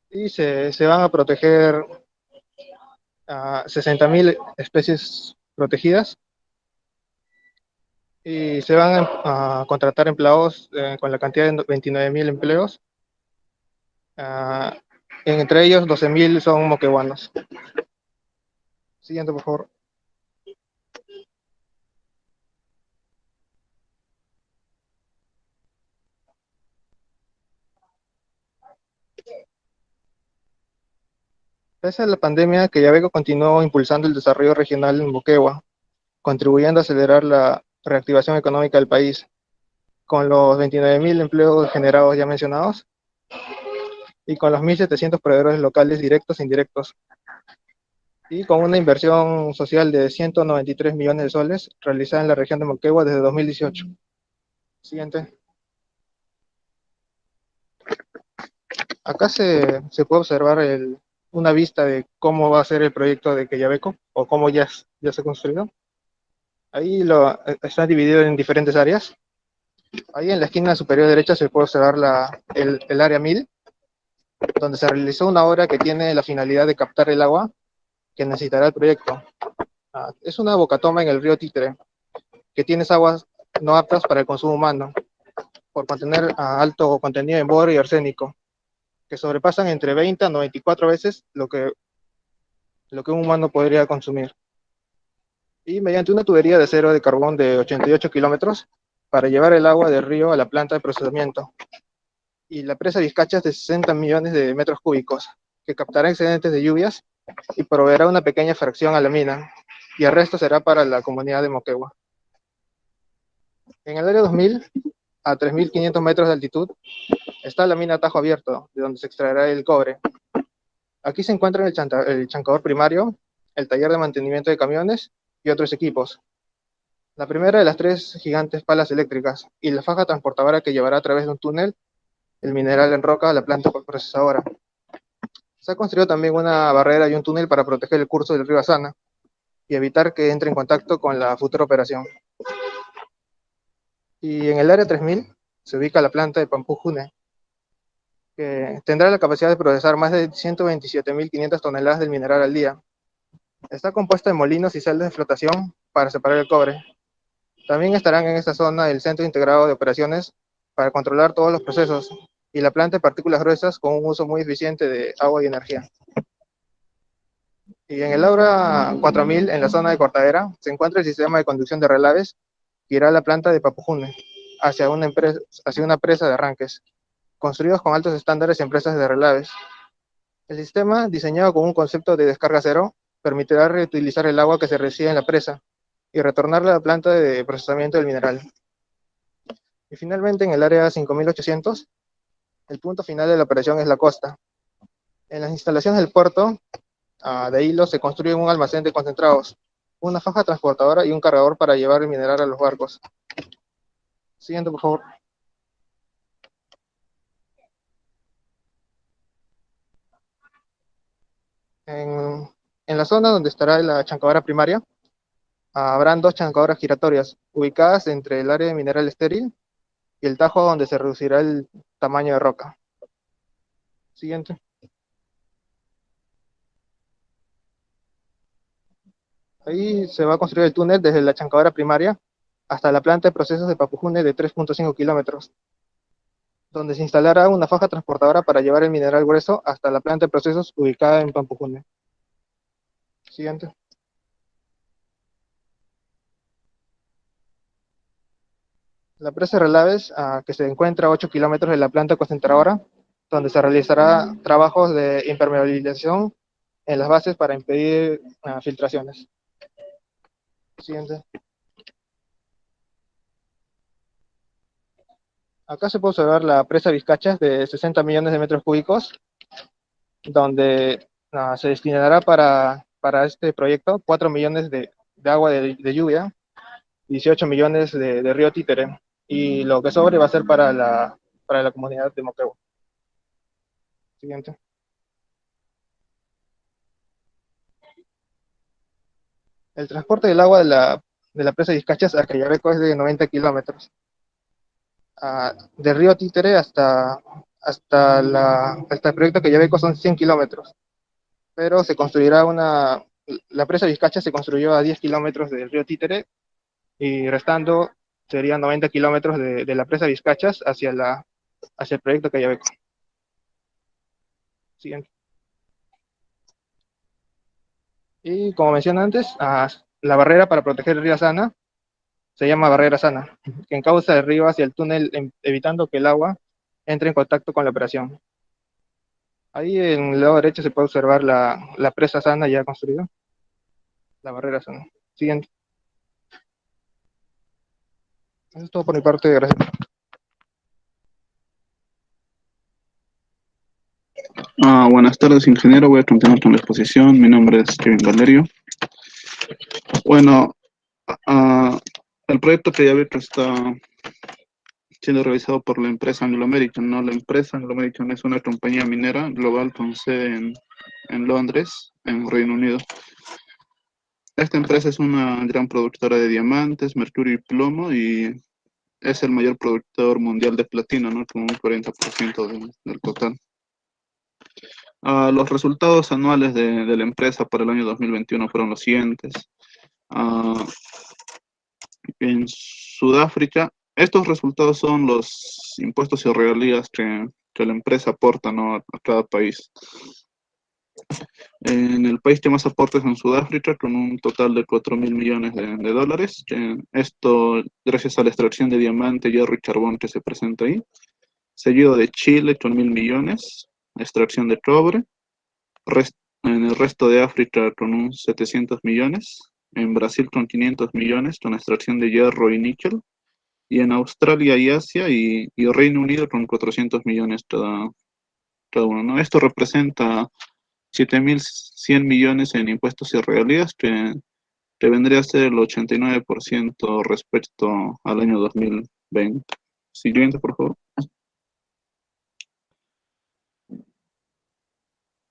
y se van a proteger a 60.000 especies protegidas y se van a contratar empleados con la cantidad de 29.000 empleos. Entre ellos 12.000 son moqueguanos. Siguiente, por favor. Pese a la pandemia, Quellaveco continuó impulsando el desarrollo regional en Moquegua, contribuyendo a acelerar la reactivación económica del país, con los 29.000 empleos generados ya mencionados y con los 1.700 proveedores locales directos e indirectos, y con una inversión social de 193 millones de soles realizada en la región de Moquegua desde 2018. Siguiente. Acá se puede observar una vista de cómo va a ser el proyecto de Quellaveco, o cómo ya se ha construido. Ahí está dividido en diferentes áreas. Ahí en la esquina superior derecha se puede observar el área 1000, donde se realizó una obra que tiene la finalidad de captar el agua que necesitará el proyecto. Es una bocatoma en el río Títere, que tiene aguas no aptas para el consumo humano, por contener alto contenido en boro y arsénico, que sobrepasan entre 20 a 94 veces lo que un humano podría consumir. Y mediante una tubería de acero de carbón de 88 kilómetros para llevar el agua del río a la planta de procesamiento. Y la presa Vizcachas de 60 millones de metros cúbicos, que captará excedentes de lluvias y proveerá una pequeña fracción a la mina, y el resto será para la comunidad de Moquegua. En el área 2000 a 3.500 metros de altitud, está la mina Tajo Abierto, de donde se extraerá el cobre. Aquí se encuentra el chancador primario, el taller de mantenimiento de camiones y otros equipos. La primera de las tres gigantes palas eléctricas y la faja transportadora que llevará a través de un túnel el mineral en roca a la planta procesadora. Se ha construido también una barrera y un túnel para proteger el curso del río Asana y evitar que entre en contacto con la futura operación. Y en el área 3000 se ubica la planta de Pampujune, que tendrá la capacidad de procesar más de 127.500 toneladas del mineral al día. Está compuesta de molinos y celdas de flotación para separar el cobre. También estarán en esta zona el Centro Integrado de Operaciones para controlar todos los procesos y la planta de partículas gruesas con un uso muy eficiente de agua y energía. Y en el Aura 4000, en la zona de Cortadera, se encuentra el sistema de conducción de relaves que irá a la planta de Papujune hacia una presa de arranques, construidos con altos estándares y empresas de relaves. El sistema, diseñado con un concepto de descarga cero, permitirá reutilizar el agua que se recibe en la presa y retornarla a la planta de procesamiento del mineral. Y finalmente, en el área 5800, el punto final de la operación es la costa. En las instalaciones del puerto de Hilo se construye un almacén de concentrados, una faja transportadora y un cargador para llevar el mineral a los barcos. Siguiente, por favor. En la zona donde estará la chancadora primaria, habrán dos chancadoras giratorias, ubicadas entre el área de mineral estéril y el tajo donde se reducirá el tamaño de roca. Siguiente. Ahí se va a construir el túnel desde la chancadora primaria hasta la planta de procesos de Papujune de 3.5 kilómetros, donde se instalará una faja transportadora para llevar el mineral grueso hasta la planta de procesos ubicada en Pampujune. Siguiente. La presa de Relaves, que se encuentra a 8 kilómetros de la planta concentradora, donde se realizará trabajos de impermeabilización en las bases para impedir filtraciones. Siguiente. Acá se puede observar la presa Vizcachas de 60 millones de metros cúbicos, donde se destinará para este proyecto 4 millones de agua de lluvia, 18 millones de río Títere, y lo que sobre va a ser para la comunidad de Moquegua. Siguiente. El transporte del agua de la presa Vizcachas a Cayabeco es de 90 kilómetros. Del río Títere hasta el proyecto Cayabeco son 100 kilómetros. Pero se construirá la presa Vizcachas se construyó a 10 kilómetros del río Títere y restando serían 90 kilómetros de la presa Vizcachas hacia el proyecto Cayabeco. Siguiente. Y como mencioné antes, la barrera para proteger el río Asana se llama barrera Asana, que encauza el río hacia el túnel, evitando que el agua entre en contacto con la operación. Ahí en el lado derecho se puede observar la presa Asana ya construida, la barrera Asana. Siguiente. Eso es todo por mi parte, gracias. Buenas tardes, ingeniero. Voy a continuar con la exposición. Mi nombre es Kevin Valerio. Bueno, el proyecto Cayabeco está siendo realizado por la empresa Anglo American, ¿no? La empresa Anglo American es una compañía minera global con sede en Londres, en Reino Unido. Esta empresa es una gran productora de diamantes, mercurio y plomo, y es el mayor productor mundial de platino, ¿no? Con un 40% del total. Los resultados anuales de la empresa para el año 2021 fueron los siguientes. En Sudáfrica, estos resultados son los impuestos y regalías que la empresa aporta, ¿no? a cada país. En el país que más aporta es en Sudáfrica, con un total de 4.000 millones de dólares. Esto gracias a la extracción de diamante, hierro y carbón que se presenta ahí. Seguido de Chile con 1.000 millones, extracción de cobre. En el resto de África con un 700 millones. En Brasil con 500 millones, con extracción de hierro y níquel. y en Australia y Asia y Reino Unido con 400 millones cada uno, ¿no? Esto representa 7.100 millones en impuestos y regalías, que vendría a ser el 89% respecto al año 2020. Siguiente, por favor.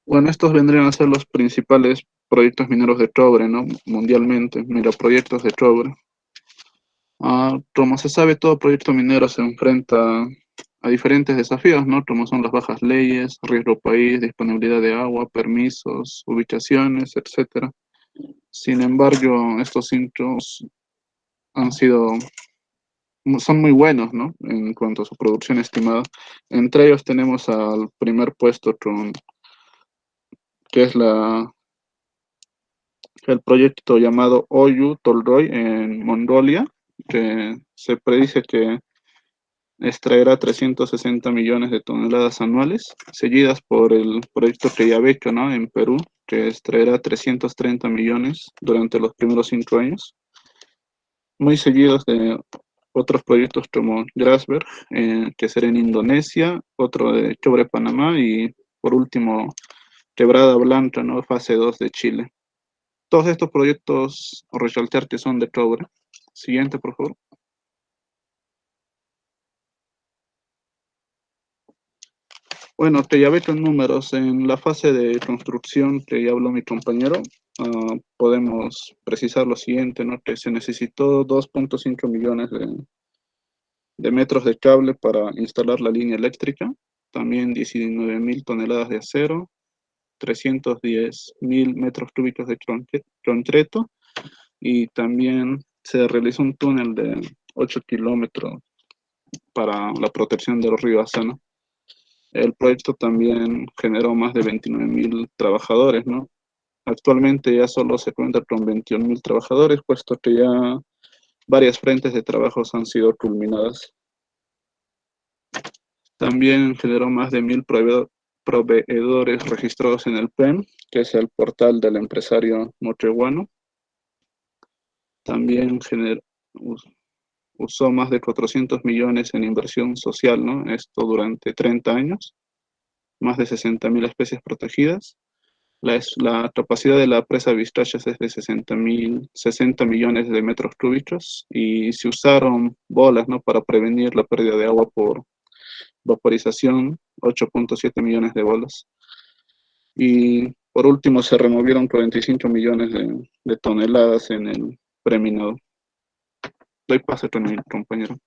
Bueno, estos vendrían a ser los principales proyectos mineros de cobre, ¿no? Mundialmente, megaproyectos de cobre. Como se sabe, todo proyecto minero se enfrenta a diferentes desafíos, ¿no? Como son las bajas leyes, riesgo país, disponibilidad de agua, permisos, ubicaciones, etcétera. Sin embargo, estos hitos son muy buenos, ¿no? En cuanto a su producción estimada. Entre ellos tenemos al primer puesto que es el proyecto llamado Oyu Tolgoi en Mongolia, que se predice que extraerá 360 millones de toneladas anuales, seguidas por el proyecto Quellaveco, ¿no? En Perú, que extraerá 330 millones durante los primeros 5 años, muy seguidos de otros proyectos como Grasberg, que será en Indonesia, otro de Cobre Panamá y por último Quebrada Blanca, ¿no? Fase 2 de Chile. Todos estos proyectos, resaltar que son de cobre. Siguiente, por favor. Bueno, te ya veo en números. En la fase de construcción que ya habló mi compañero, podemos precisar lo siguiente, ¿no? Que se necesitó 2.5 millones de metros de cable para instalar la línea eléctrica, también 19.000 toneladas de acero, 310.000 metros cúbicos de concreto, y también se realizó un túnel de 8 kilómetros para la protección del río Asano. El proyecto también generó más de 29.000 trabajadores, ¿no? Actualmente ya solo se cuenta con 21.000 trabajadores, puesto que ya varias frentes de trabajos han sido culminadas. También generó más de 1.000 proveedores registrados en el PEM, que es el portal del empresario moqueguano. También usó más de 400 millones en inversión social, ¿no? Esto durante 30 años, más de 60.000 especies protegidas. La capacidad de la presa Vistachas es de 60 millones de metros cúbicos y se usaron bolas, ¿no? Para prevenir la pérdida de agua por vaporización, 8.7 millones de bolas. Y por último se removieron 45 millones de toneladas en el preminado. Doy paso con mi compañero.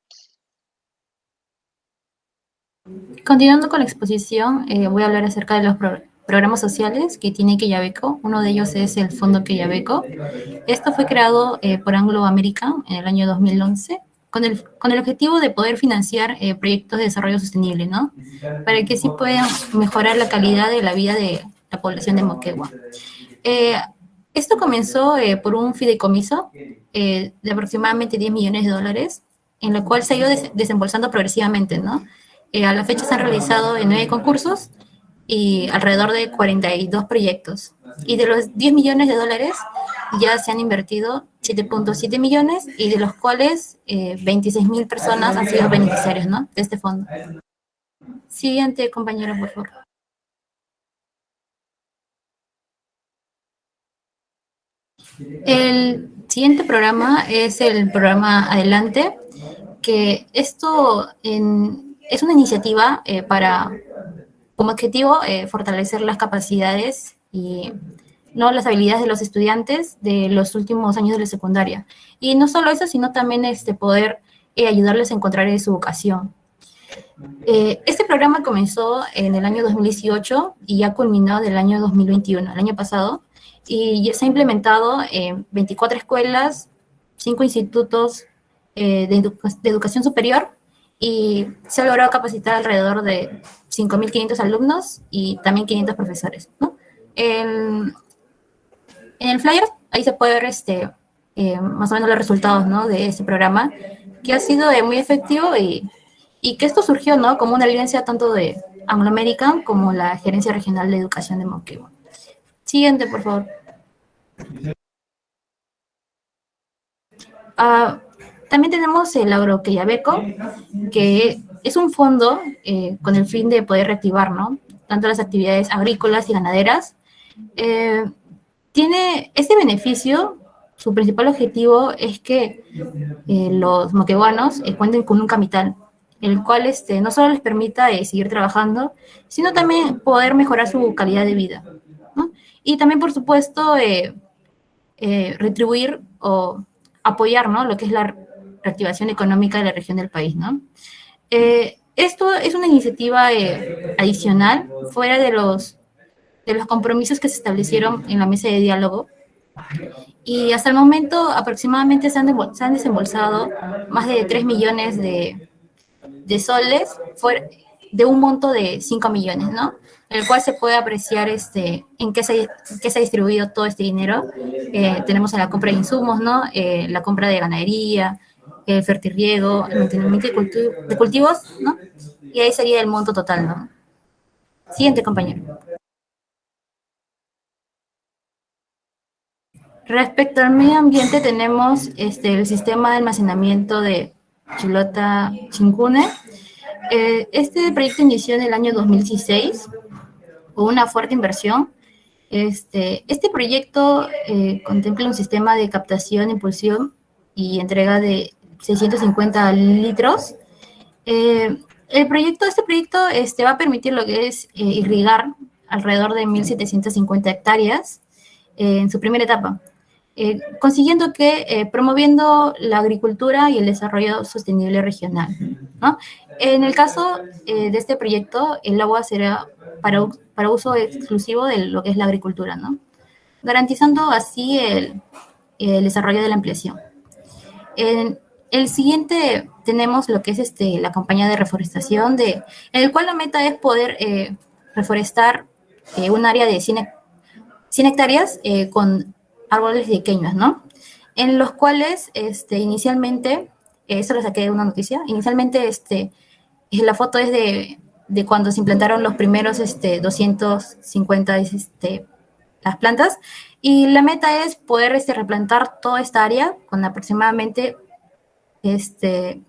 Continuando con la exposición, voy a hablar acerca de los programas sociales que tiene Quellaveco. Uno de ellos es el Fondo Quellaveco. Esto fue creado por Anglo American en el año 2011 con el objetivo de poder financiar proyectos de desarrollo sostenible, ¿no? Para que sí puedan mejorar la calidad de la vida de la población de Moquegua. Esto comenzó por un fideicomiso de aproximadamente 10 millones de dólares, en lo cual se ha ido desembolsando progresivamente, ¿no? A la fecha se han realizado 9 concursos y alrededor de 42 proyectos. Y de los 10 millones de dólares ya se han invertido 7.7 millones y de los cuales 26.000 personas han sido beneficiarias, ¿no? De este fondo. Siguiente, compañera, por favor. El siguiente programa es el programa Adelante, que esto es una iniciativa como objetivo fortalecer las capacidades y no las habilidades de los estudiantes de los últimos años de la secundaria. Y no solo eso, sino también poder ayudarles a encontrar su vocación. Este programa comenzó en el año 2018 y ya culminó del año 2021, el año pasado, y se ha implementado en 24 escuelas, 5 institutos de educación superior, y se ha logrado capacitar alrededor de 5.500 alumnos y también 500 profesores, ¿no? En el flyer, ahí se puede ver más o menos los resultados, ¿no? De este programa, que ha sido muy efectivo y que esto surgió, ¿no? Como una alianza tanto de Anglo American como la Gerencia Regional de Educación de Moquegua. Siguiente, por favor. También tenemos el Agroqueyabeco, que es un fondo con el fin de poder reactivar, ¿no?, tanto las actividades agrícolas y ganaderas. Tiene este beneficio, su principal objetivo es que los moqueguanos cuenten con un capital, el cual no solo les permita seguir trabajando, sino también poder mejorar su calidad de vida, ¿no? Y también, por supuesto, retribuir o apoyar, ¿no?, lo que es la reactivación económica de la región del país, ¿no? Esto es una iniciativa adicional, fuera de los compromisos que se establecieron en la mesa de diálogo, y hasta el momento aproximadamente se han desembolsado más de 3 millones de soles de un monto de 5 millones, ¿no? En el cual se puede apreciar en qué se ha distribuido todo este dinero. Tenemos la compra de insumos, ¿no?, la compra de ganadería, el fertirriego, el mantenimiento de cultivos, ¿no? Y ahí sería el monto total, ¿no? Siguiente, compañero. Respecto al medio ambiente, tenemos el sistema de almacenamiento de Chilota Chincune. Este proyecto inició en el año 2016 con una fuerte inversión. Este proyecto contempla un sistema de captación, impulsión y entrega de 650 litros. Este proyecto va a permitir lo que es irrigar alrededor de 1.750 hectáreas en su primera etapa, consiguiendo que promoviendo la agricultura y el desarrollo sostenible regional, ¿no? En el caso de este proyecto, el agua será para uso exclusivo de lo que es la agricultura, ¿no?, garantizando así el desarrollo de la ampliación. En el siguiente tenemos lo que es la campaña de reforestación, en el cual la meta es poder reforestar un área de 100 hectáreas con árboles pequeños, ¿no?, en los cuales inicialmente, eso lo saqué de una noticia, inicialmente la foto es de cuando se implantaron los primeros 250 las plantas, y la meta es poder replantar toda esta área con aproximadamente de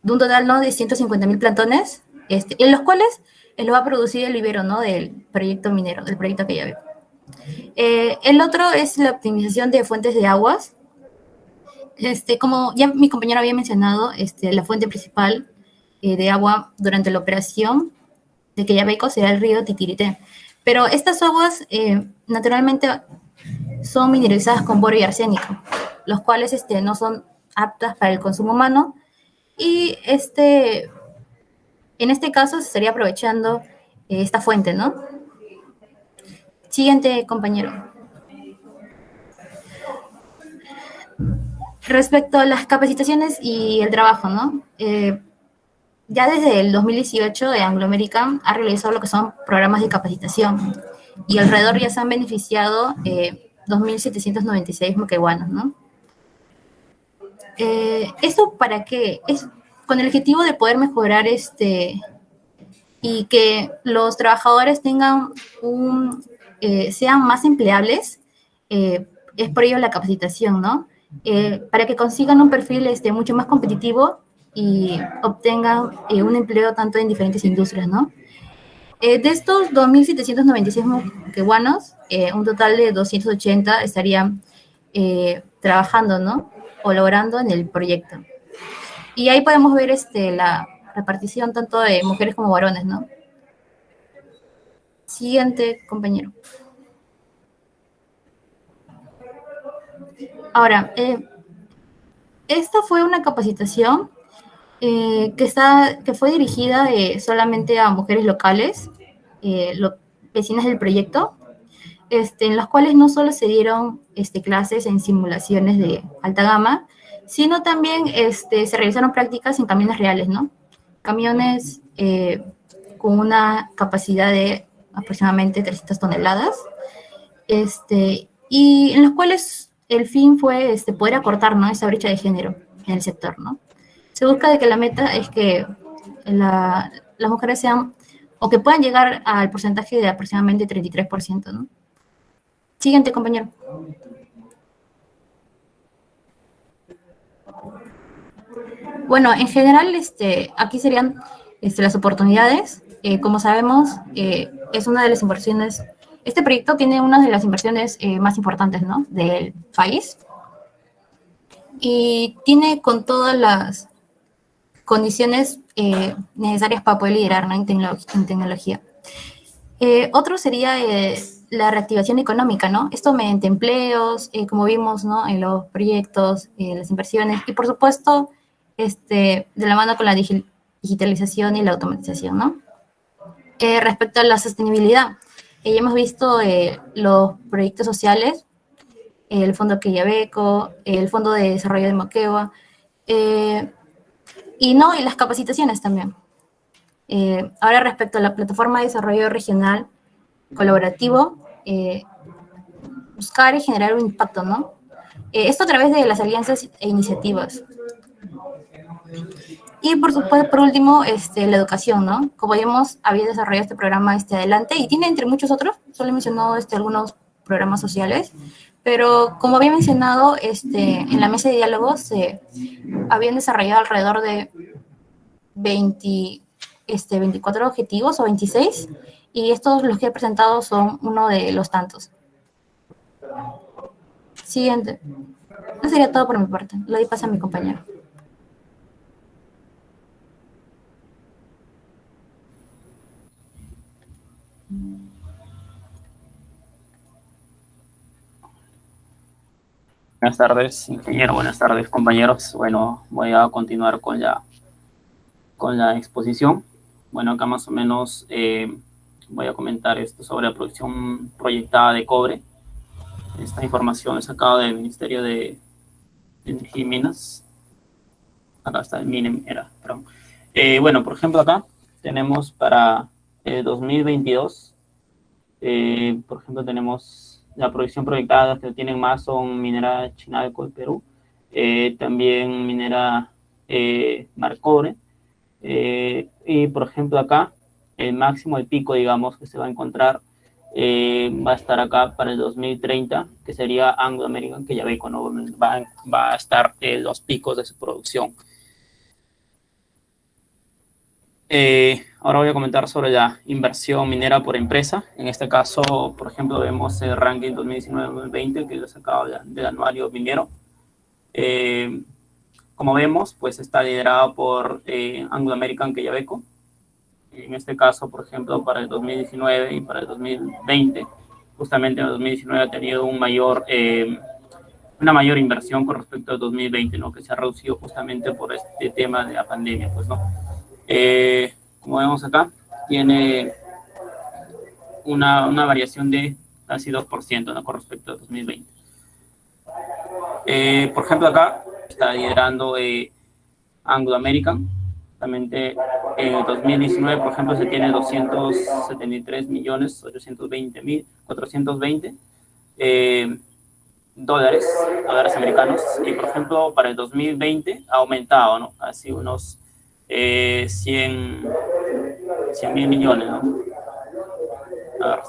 un total, ¿no?, de 150.000 plantones, en los cuales lo va a producir el vivero, ¿no?, del proyecto minero, del proyecto Aqueyabeco. El otro es la optimización de fuentes de aguas. Como ya mi compañero había mencionado, la fuente principal de agua durante la operación de Aqueyabeco será el río Titirité. Pero estas aguas naturalmente son mineralizadas con borio y arsénico, los cuales no son aptas para el consumo humano, y en este caso se estaría aprovechando esta fuente, ¿no? Siguiente, compañero. Respecto a las capacitaciones y el trabajo, ¿no? Ya desde el 2018, Anglo American ha realizado lo que son programas de capacitación, y alrededor ya se han beneficiado 2.796 moqueguanos, ¿no? ¿Esto para qué? Es con el objetivo de poder mejorar y que los trabajadores tengan sean más empleables. Es por ello la capacitación, ¿no? Para que consigan un perfil mucho más competitivo y obtengan un empleo tanto en diferentes industrias, ¿no? De estos 2.796 moqueguanos, un total de 280 estarían trabajando, ¿no?, o logrando en el proyecto. Y ahí podemos ver la repartición tanto de mujeres como varones, ¿no? Siguiente, compañero. Ahora, esta fue una capacitación que fue dirigida solamente a mujeres locales, vecinas del proyecto, en las cuales no solo se dieron clases en simulaciones de alta gama, sino también se realizaron prácticas en camiones reales, ¿no? Camiones con una capacidad de aproximadamente 300 toneladas, y en los cuales el fin fue poder acortar, ¿no?, esa brecha de género en el sector, ¿no? Se busca de que la meta es que las mujeres sean, o que puedan llegar al porcentaje de aproximadamente 33%, ¿no? Siguiente, compañero. Bueno, en general, aquí serían las oportunidades. Como sabemos, es una de las inversiones, este proyecto tiene una de las inversiones más importantes, ¿no?, del país, y tiene con todas las condiciones necesarias para poder liderar, ¿no?, en tecnología. Otro sería la reactivación económica, ¿no? Esto mediante empleos, como vimos, ¿no?, en los proyectos, las inversiones, y por supuesto, de la mano con la digitalización y la automatización, ¿no? Respecto a la sostenibilidad, ya hemos visto los proyectos sociales, el Fondo Quellaveco, el Fondo de Desarrollo de Moquegua, y las capacitaciones también. Ahora, respecto a la plataforma de desarrollo regional colaborativo, buscar y generar un impacto, ¿no? Esto a través de las alianzas e iniciativas. Y por supuesto, por último, la educación, ¿no? Como vimos, había desarrollado este programa Adelante, y tiene entre muchos otros, solo he mencionado algunos programas sociales, pero como había mencionado, en la mesa de diálogo se habían desarrollado alrededor de 24 objetivos o 26, y estos los que he presentado son uno de los tantos. Siguiente. Eso sería todo por mi parte. Lo doy paso a mi compañero. Buenas tardes, ingeniero. Buenas tardes, compañeros. Bueno, voy a continuar con la exposición. Bueno, acá más o menos voy a comentar esto sobre la producción proyectada de cobre. Esta información es sacada del Ministerio de Energía y Minas. Acá está, el MINEM era, perdón. Bueno, por ejemplo, acá tenemos para 2022, por ejemplo, tenemos la producción proyectada que tienen más son Minera Chinalco de Perú, también Minera Marcobre, y por ejemplo acá, el máximo, el pico, digamos, que se va a encontrar, va a estar acá para el 2030, que sería Anglo American Quellaveco, ¿no? Va a estar los picos de su producción. Ahora voy a comentar sobre la inversión minera por empresa. En este caso, por ejemplo, vemos el ranking 2019-2020 que lo he sacado del anuario minero. Como vemos, pues está liderado por Anglo American Quellaveco. En este caso, por ejemplo, para el 2019 y para el 2020, justamente en el 2019 ha tenido una mayor inversión con respecto al 2020, ¿no?, que se ha reducido justamente por este tema de la pandemia, pues, ¿no? Como vemos acá, tiene una variación de casi 2%, ¿no?, con respecto al 2020. Por ejemplo, acá está liderando Anglo American. Justamente en 2019, por ejemplo, se tiene 273.820.420 dólares americanos. Y, por ejemplo, para el 2020 ha aumentado, ¿no?, casi unos 100.000 millones, ¿no? A ver,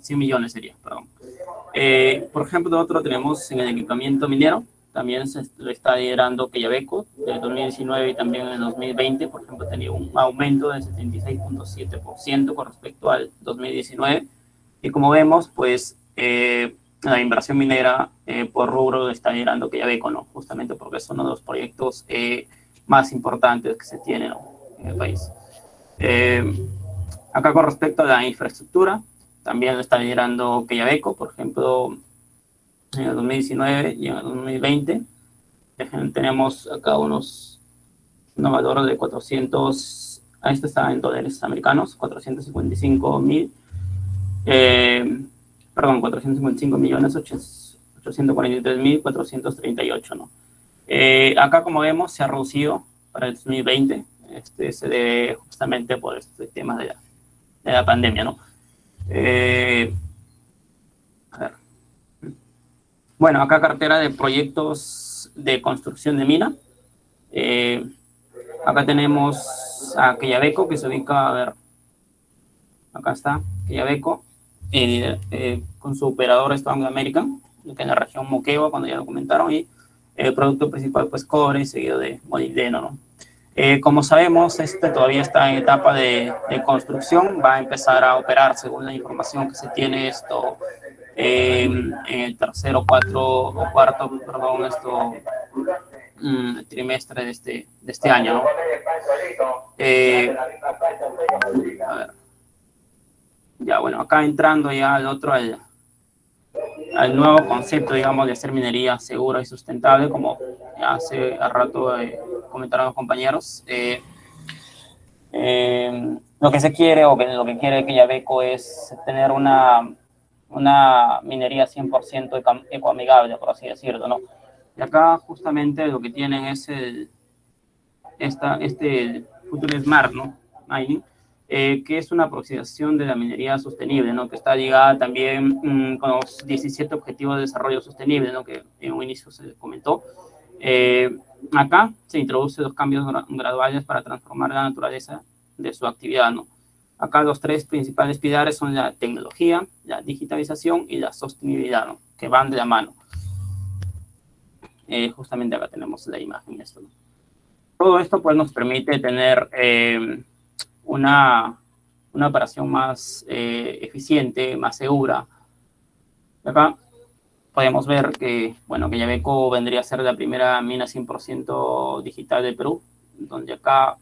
100 millones sería, perdón. Por ejemplo, otro tenemos en el equipamiento minero, también lo está liderando Quellaveco, del 2019 y también en el 2020, por ejemplo, ha tenido un aumento del 76.7% con respecto al 2019. Y como vemos, pues, la inversión minera por rubro está liderando Quellaveco, ¿no?, justamente porque es uno de los proyectos más importantes que se tienen, ¿no?, en el país. Acá con respecto a la infraestructura, también lo está liderando Quellaveco, por ejemplo, en el 2019 y en el 2020. Tenemos acá unos valores de 400, esto está en dólares americanos, 455.843.438, ¿no? Acá, como vemos, se ha reducido para el 2020. Se debe justamente por este tema de la pandemia, ¿no? A ver. Bueno, acá cartera de proyectos de construcción de mina. Acá tenemos a Quellaveco, que se ubica, a ver, acá está, Quellaveco, con su operador Anglo American, que en la región Moquegua, cuando ya lo comentaron, y el producto principal, pues, cobre, seguido de molibdeno, ¿no? Como sabemos, este todavía está en etapa de construcción, va a empezar a operar según la información que se tiene esto en el tercero, cuarto, perdón, trimestre de este año, ¿no? A ver. Ya, bueno, acá entrando ya al nuevo concepto, digamos, de hacer minería segura y sustentable, como ya hace rato comentaron los compañeros. Lo que se quiere, o lo que quiere Quellaveco, es tener una minería 100% ecoamigable, por así decirlo, ¿no? Y acá justamente lo que tienen es este Future Smart, ¿no? Mining, que es una aproximación de la minería sostenible, ¿no? Que está ligada también con los 17 Objetivos de Desarrollo Sostenible, ¿no? Que en un inicio se comentó. Acá se introducen los cambios graduales para transformar la naturaleza de su actividad, ¿no? Acá los tres principales pilares son la tecnología, la digitalización y la sostenibilidad, ¿no? Que van de la mano. Justamente acá tenemos la imagen de esto, ¿no? Todo esto pues nos permite tener una operación más eficiente, más segura. Acá podemos ver que, bueno, Quellaveco vendría a ser la primera mina 100% digital de Perú, donde acá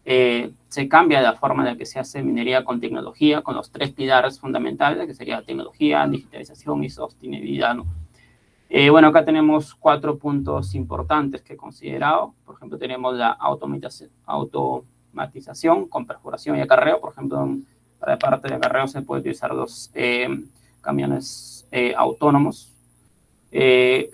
se cambia la forma en la que se hace minería con tecnología, con los tres pilares fundamentales, que sería tecnología, digitalización y sostenibilidad, ¿no? Bueno, acá tenemos 4 puntos importantes que he considerado. Por ejemplo, tenemos la automatización con perforación y acarreo. Por ejemplo, para la parte de acarreo se puede utilizar los camiones autónomos.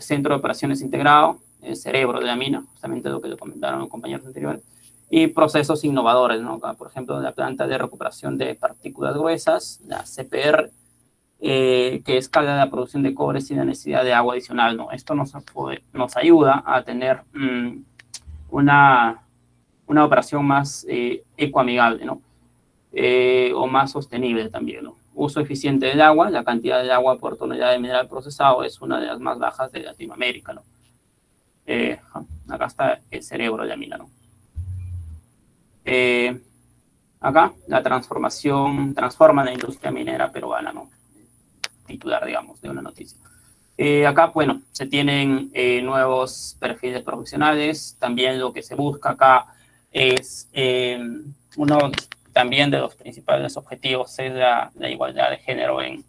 Centro de operaciones integrado, el cerebro de la mina, justamente lo que le comentaron los compañeros anteriores. Y procesos innovadores, ¿no? Por ejemplo, la planta de recuperación de partículas gruesas, la CPR, que escala la producción de cobre sin la necesidad de agua adicional, ¿no? Esto nos ayuda a tener una operación más ecoamigable, ¿no? O más sostenible también, ¿no? Uso eficiente del agua, la cantidad de agua por tonelada de mineral procesado es una de las más bajas de Latinoamérica, ¿no? Acá está el cerebro de la mina, ¿no? Acá la transforma la industria minera peruana, ¿no? Titular, digamos, de una noticia. Acá, bueno, se tienen nuevos perfiles profesionales. También lo que se busca acá es uno también de los principales objetivos es la igualdad de género en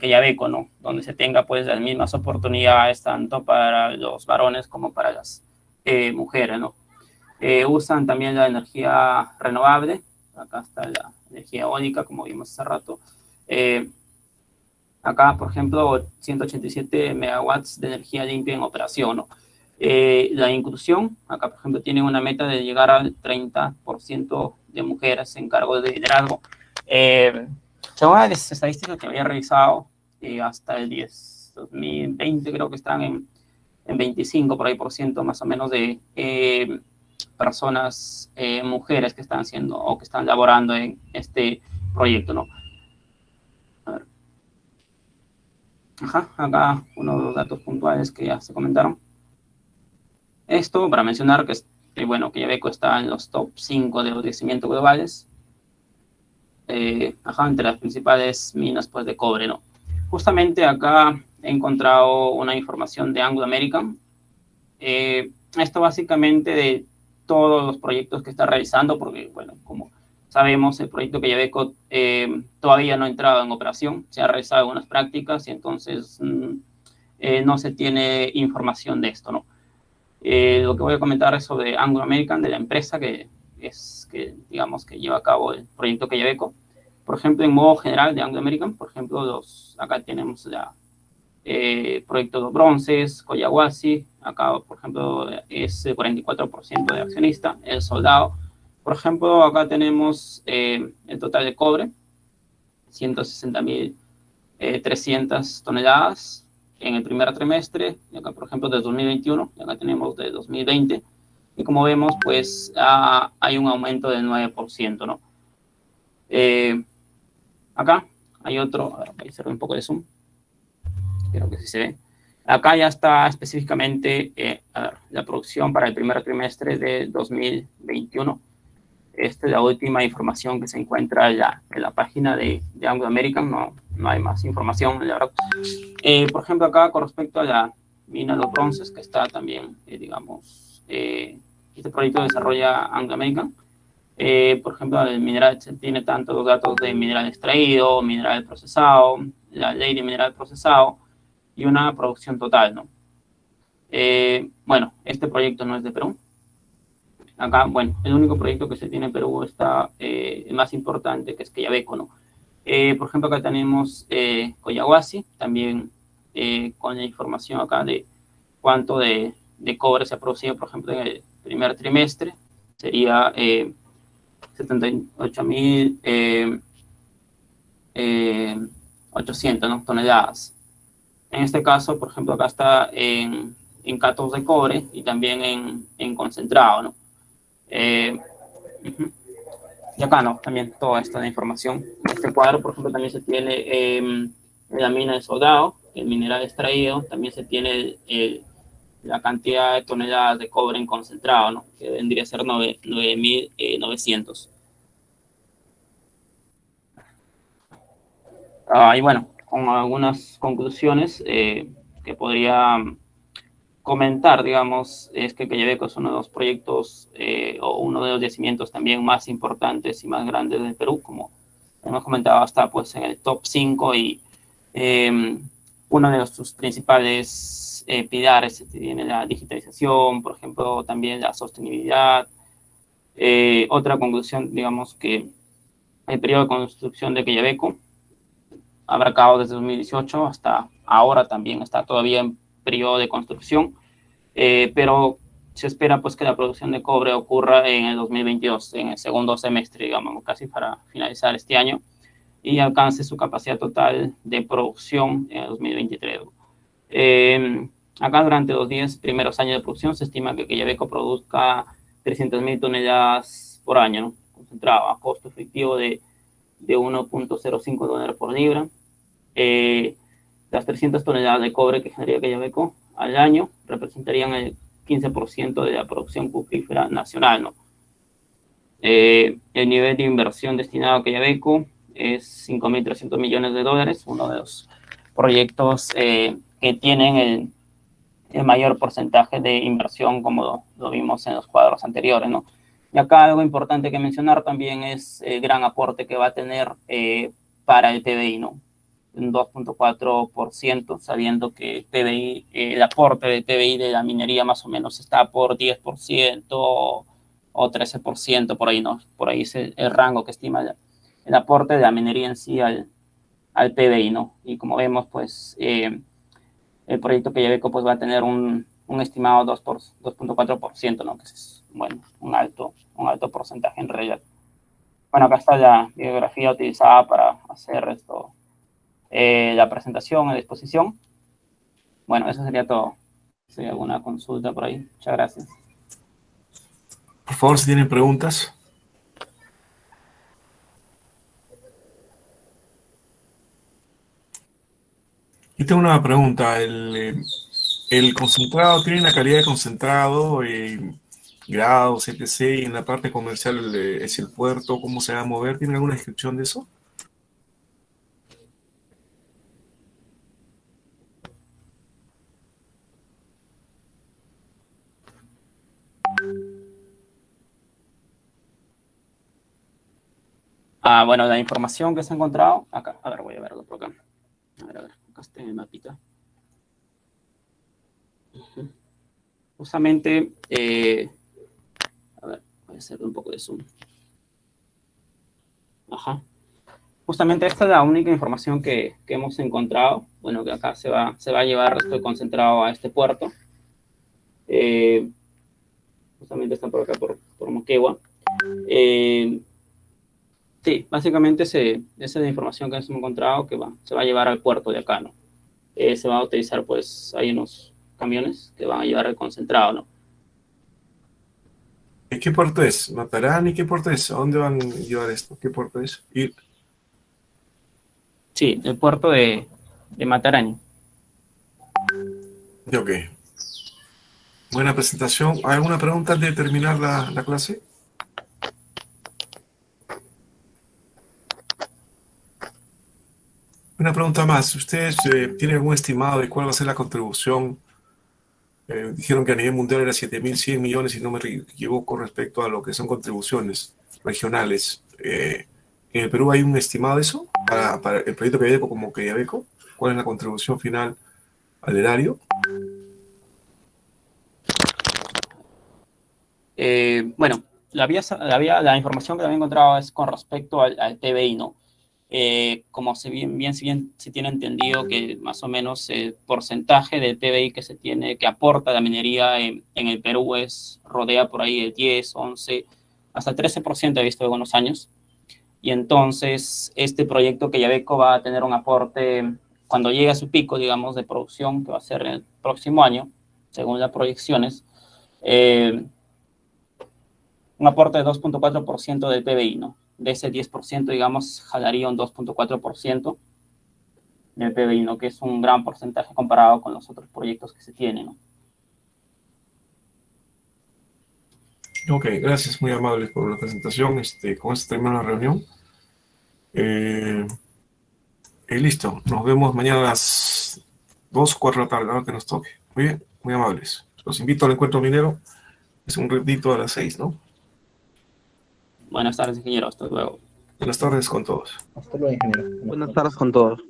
Quellaveco, ¿no? Donde se tenga pues las mismas oportunidades tanto para los varones como para las mujeres, ¿no? Usan también la energía renovable. Acá está la energía eólica, como vimos hace rato. Acá, por ejemplo, 187 megawatts de energía limpia en operación, ¿no? La inclusión, acá, por ejemplo, tiene una meta de llegar al 30% de mujeres en cargos de liderazgo. Según las estadísticas que había revisado, hasta el 2020 creo que están en 25 por ahí por ciento más o menos de personas, mujeres que están haciendo o que están laborando en este proyecto, ¿no? A ver. Ajá, acá uno de los datos puntuales que ya se comentaron. Esto para mencionar que bueno, Quellaveco está en los top 5 de los yacimientos globales. Entre las principales minas pues, de cobre, ¿no? Justamente acá he encontrado una información de Anglo American. Esto básicamente de todos los proyectos que está realizando, porque, bueno, como sabemos, el proyecto Quellaveco todavía no ha entrado en operación, se ha realizado algunas prácticas y entonces no se tiene información de esto, ¿no? Lo que voy a comentar es sobre Anglo American, de la empresa que digamos que lleva a cabo el proyecto Quellaveco. Por ejemplo, en modo general de Anglo American, por ejemplo, acá tenemos el proyecto de bronces, Collahuasi, acá, por ejemplo, es el 44% de accionista, el Soldado. Por ejemplo, acá tenemos el total de cobre, 160.300 toneladas en el primer trimestre, y acá, por ejemplo, de 2021, y acá tenemos de 2020, y como vemos, pues hay un aumento del 9%, ¿no? Acá hay otro, a ver, voy a hacer un poco de zoom, creo que sí se ve. Acá ya está específicamente la producción para el primer trimestre de 2021. Esta es la última información que se encuentra en la página de Anglo American, no hay más información, la verdad. Por ejemplo, acá con respecto a la mina de los bronces, que está también, digamos, este proyecto desarrolla Anglo American. Por ejemplo, el mineral tiene tanto los datos de mineral extraído, mineral procesado, la ley de mineral procesado y una producción total, ¿no? Bueno, este proyecto no es de Perú. Acá, bueno, el único proyecto que se tiene en Perú está el más importante, que es Quellaveco, ¿no? Por ejemplo, acá tenemos Collahuasi, también con la información acá de cuánto de cobre se ha producido, por ejemplo, en el primer trimestre, sería 78.800, ¿no? toneladas. En este caso, por ejemplo, acá está en cátodos de cobre y también en concentrado, ¿no? Y acá, ¿no? También toda esta información. Este cuadro, por ejemplo, también se tiene la mina de soldado, el mineral extraído, también se tiene la cantidad de toneladas de cobre en concentrado, ¿no? Que vendría a ser 9.900. Y bueno, con algunas conclusiones que podría comentar, digamos, es que Quellaveco es uno de los proyectos o uno de los yacimientos también más importantes y más grandes del Perú, como hemos comentado, está pues en el top 5 y uno de sus principales pilares tiene la digitalización, por ejemplo, también la sostenibilidad. Otra conclusión, digamos, que el periodo de construcción de Quellaveco ha abarcado desde 2018 hasta ahora, también está todavía en periodo de construcción, pero se espera pues que la producción de cobre ocurra en el 2022, en el segundo semestre, digamos, casi para finalizar este año, y alcance su capacidad total de producción en el 2023. Acá durante los 10 primeros años de producción se estima que Quellaveco produzca 300.000 toneladas por año, ¿no? Concentrado a costo efectivo de 1.05 dólares por libra. Las 300 toneladas de cobre que generaría Quellaveco al año representarían el 15% de la producción cuprífera nacional, ¿no? El nivel de inversión destinado a Quellaveco es 5.300 millones de dólares, uno de los proyectos que tienen el mayor porcentaje de inversión, como lo vimos en los cuadros anteriores, ¿no? Y acá algo importante que mencionar también es el gran aporte que va a tener para el PBI, ¿no? Un 2.4%, sabiendo que el PBI, el aporte del PBI de la minería más o menos está por 10% o 13%, por ahí, ¿no? Por ahí es el rango que estima el aporte de la minería en sí al PBI, ¿no? Y como vemos, pues, el proyecto Quellaveco pues va a tener un estimado 2.4%, ¿no? Que es, bueno, un alto porcentaje en realidad. Bueno, acá está la bibliografía utilizada para hacer esto, la presentación, la exposición. Bueno, eso sería todo. Si hay alguna consulta por ahí, muchas gracias. Por favor, si tienen preguntas. Yo tengo una pregunta. ¿El concentrado tiene una calidad de concentrado, grados, etc.? Y en la parte comercial es el puerto, ¿cómo se va a mover? ¿Tiene alguna descripción de eso? Bueno, la información que se ha encontrado acá. A ver, voy a verlo por acá. A ver, acá está en el mapita. Justamente, a ver, voy a hacer un poco de zoom. Ajá. Justamente esta es la única información que hemos encontrado. Bueno, que acá se va a llevar esto concentrado a este puerto. Justamente está por acá, por Moquegua. Sí, básicamente esa es la información que hemos encontrado que se va a llevar al puerto de acá, ¿no? Se va a utilizar, pues, hay unos camiones que van a llevar el concentrado, ¿no? ¿Qué puerto es? ¿Matarani? ¿Qué puerto es? ¿A dónde van a llevar esto? ¿Qué puerto es? Sí, el puerto de Matarani. Ok. Buena presentación. ¿Hay alguna pregunta antes de terminar la clase? Una pregunta más. ¿Ustedes tienen algún estimado de cuál va a ser la contribución? Dijeron que a nivel mundial era 7.100 millones, si no me equivoco, respecto a lo que son contribuciones regionales. ¿En el Perú hay un estimado de eso para el proyecto Quellaveco como Quellaveco? ¿Cuál es la contribución final al erario? Bueno, la información que había encontrado es con respecto al TBI, ¿no? Como si bien se tiene entendido que más o menos el porcentaje del PBI que se tiene, que aporta la minería en el Perú rodea por ahí el 10, 11, hasta 13% he visto en unos años. Y entonces este proyecto Quellaveco va a tener un aporte cuando llegue a su pico, digamos, de producción, que va a ser el próximo año, según las proyecciones, un aporte de 2.4% del PBI, ¿no? De ese 10%, digamos, jalaría un 2.4% del PBI, ¿no? Que es un gran porcentaje comparado con los otros proyectos que se tienen, ¿no? Ok, gracias, muy amables por la presentación. Con esto termina la reunión. Listo, nos vemos mañana a las 2 o 4 de la tarde, a la hora que nos toque. Muy bien, muy amables. Los invito al encuentro minero. Es un ratito a las 6, ¿no? Buenas tardes, ingeniero. Hasta luego. Buenas tardes con todos. Hasta luego, ingeniero. Buenas tardes con todos.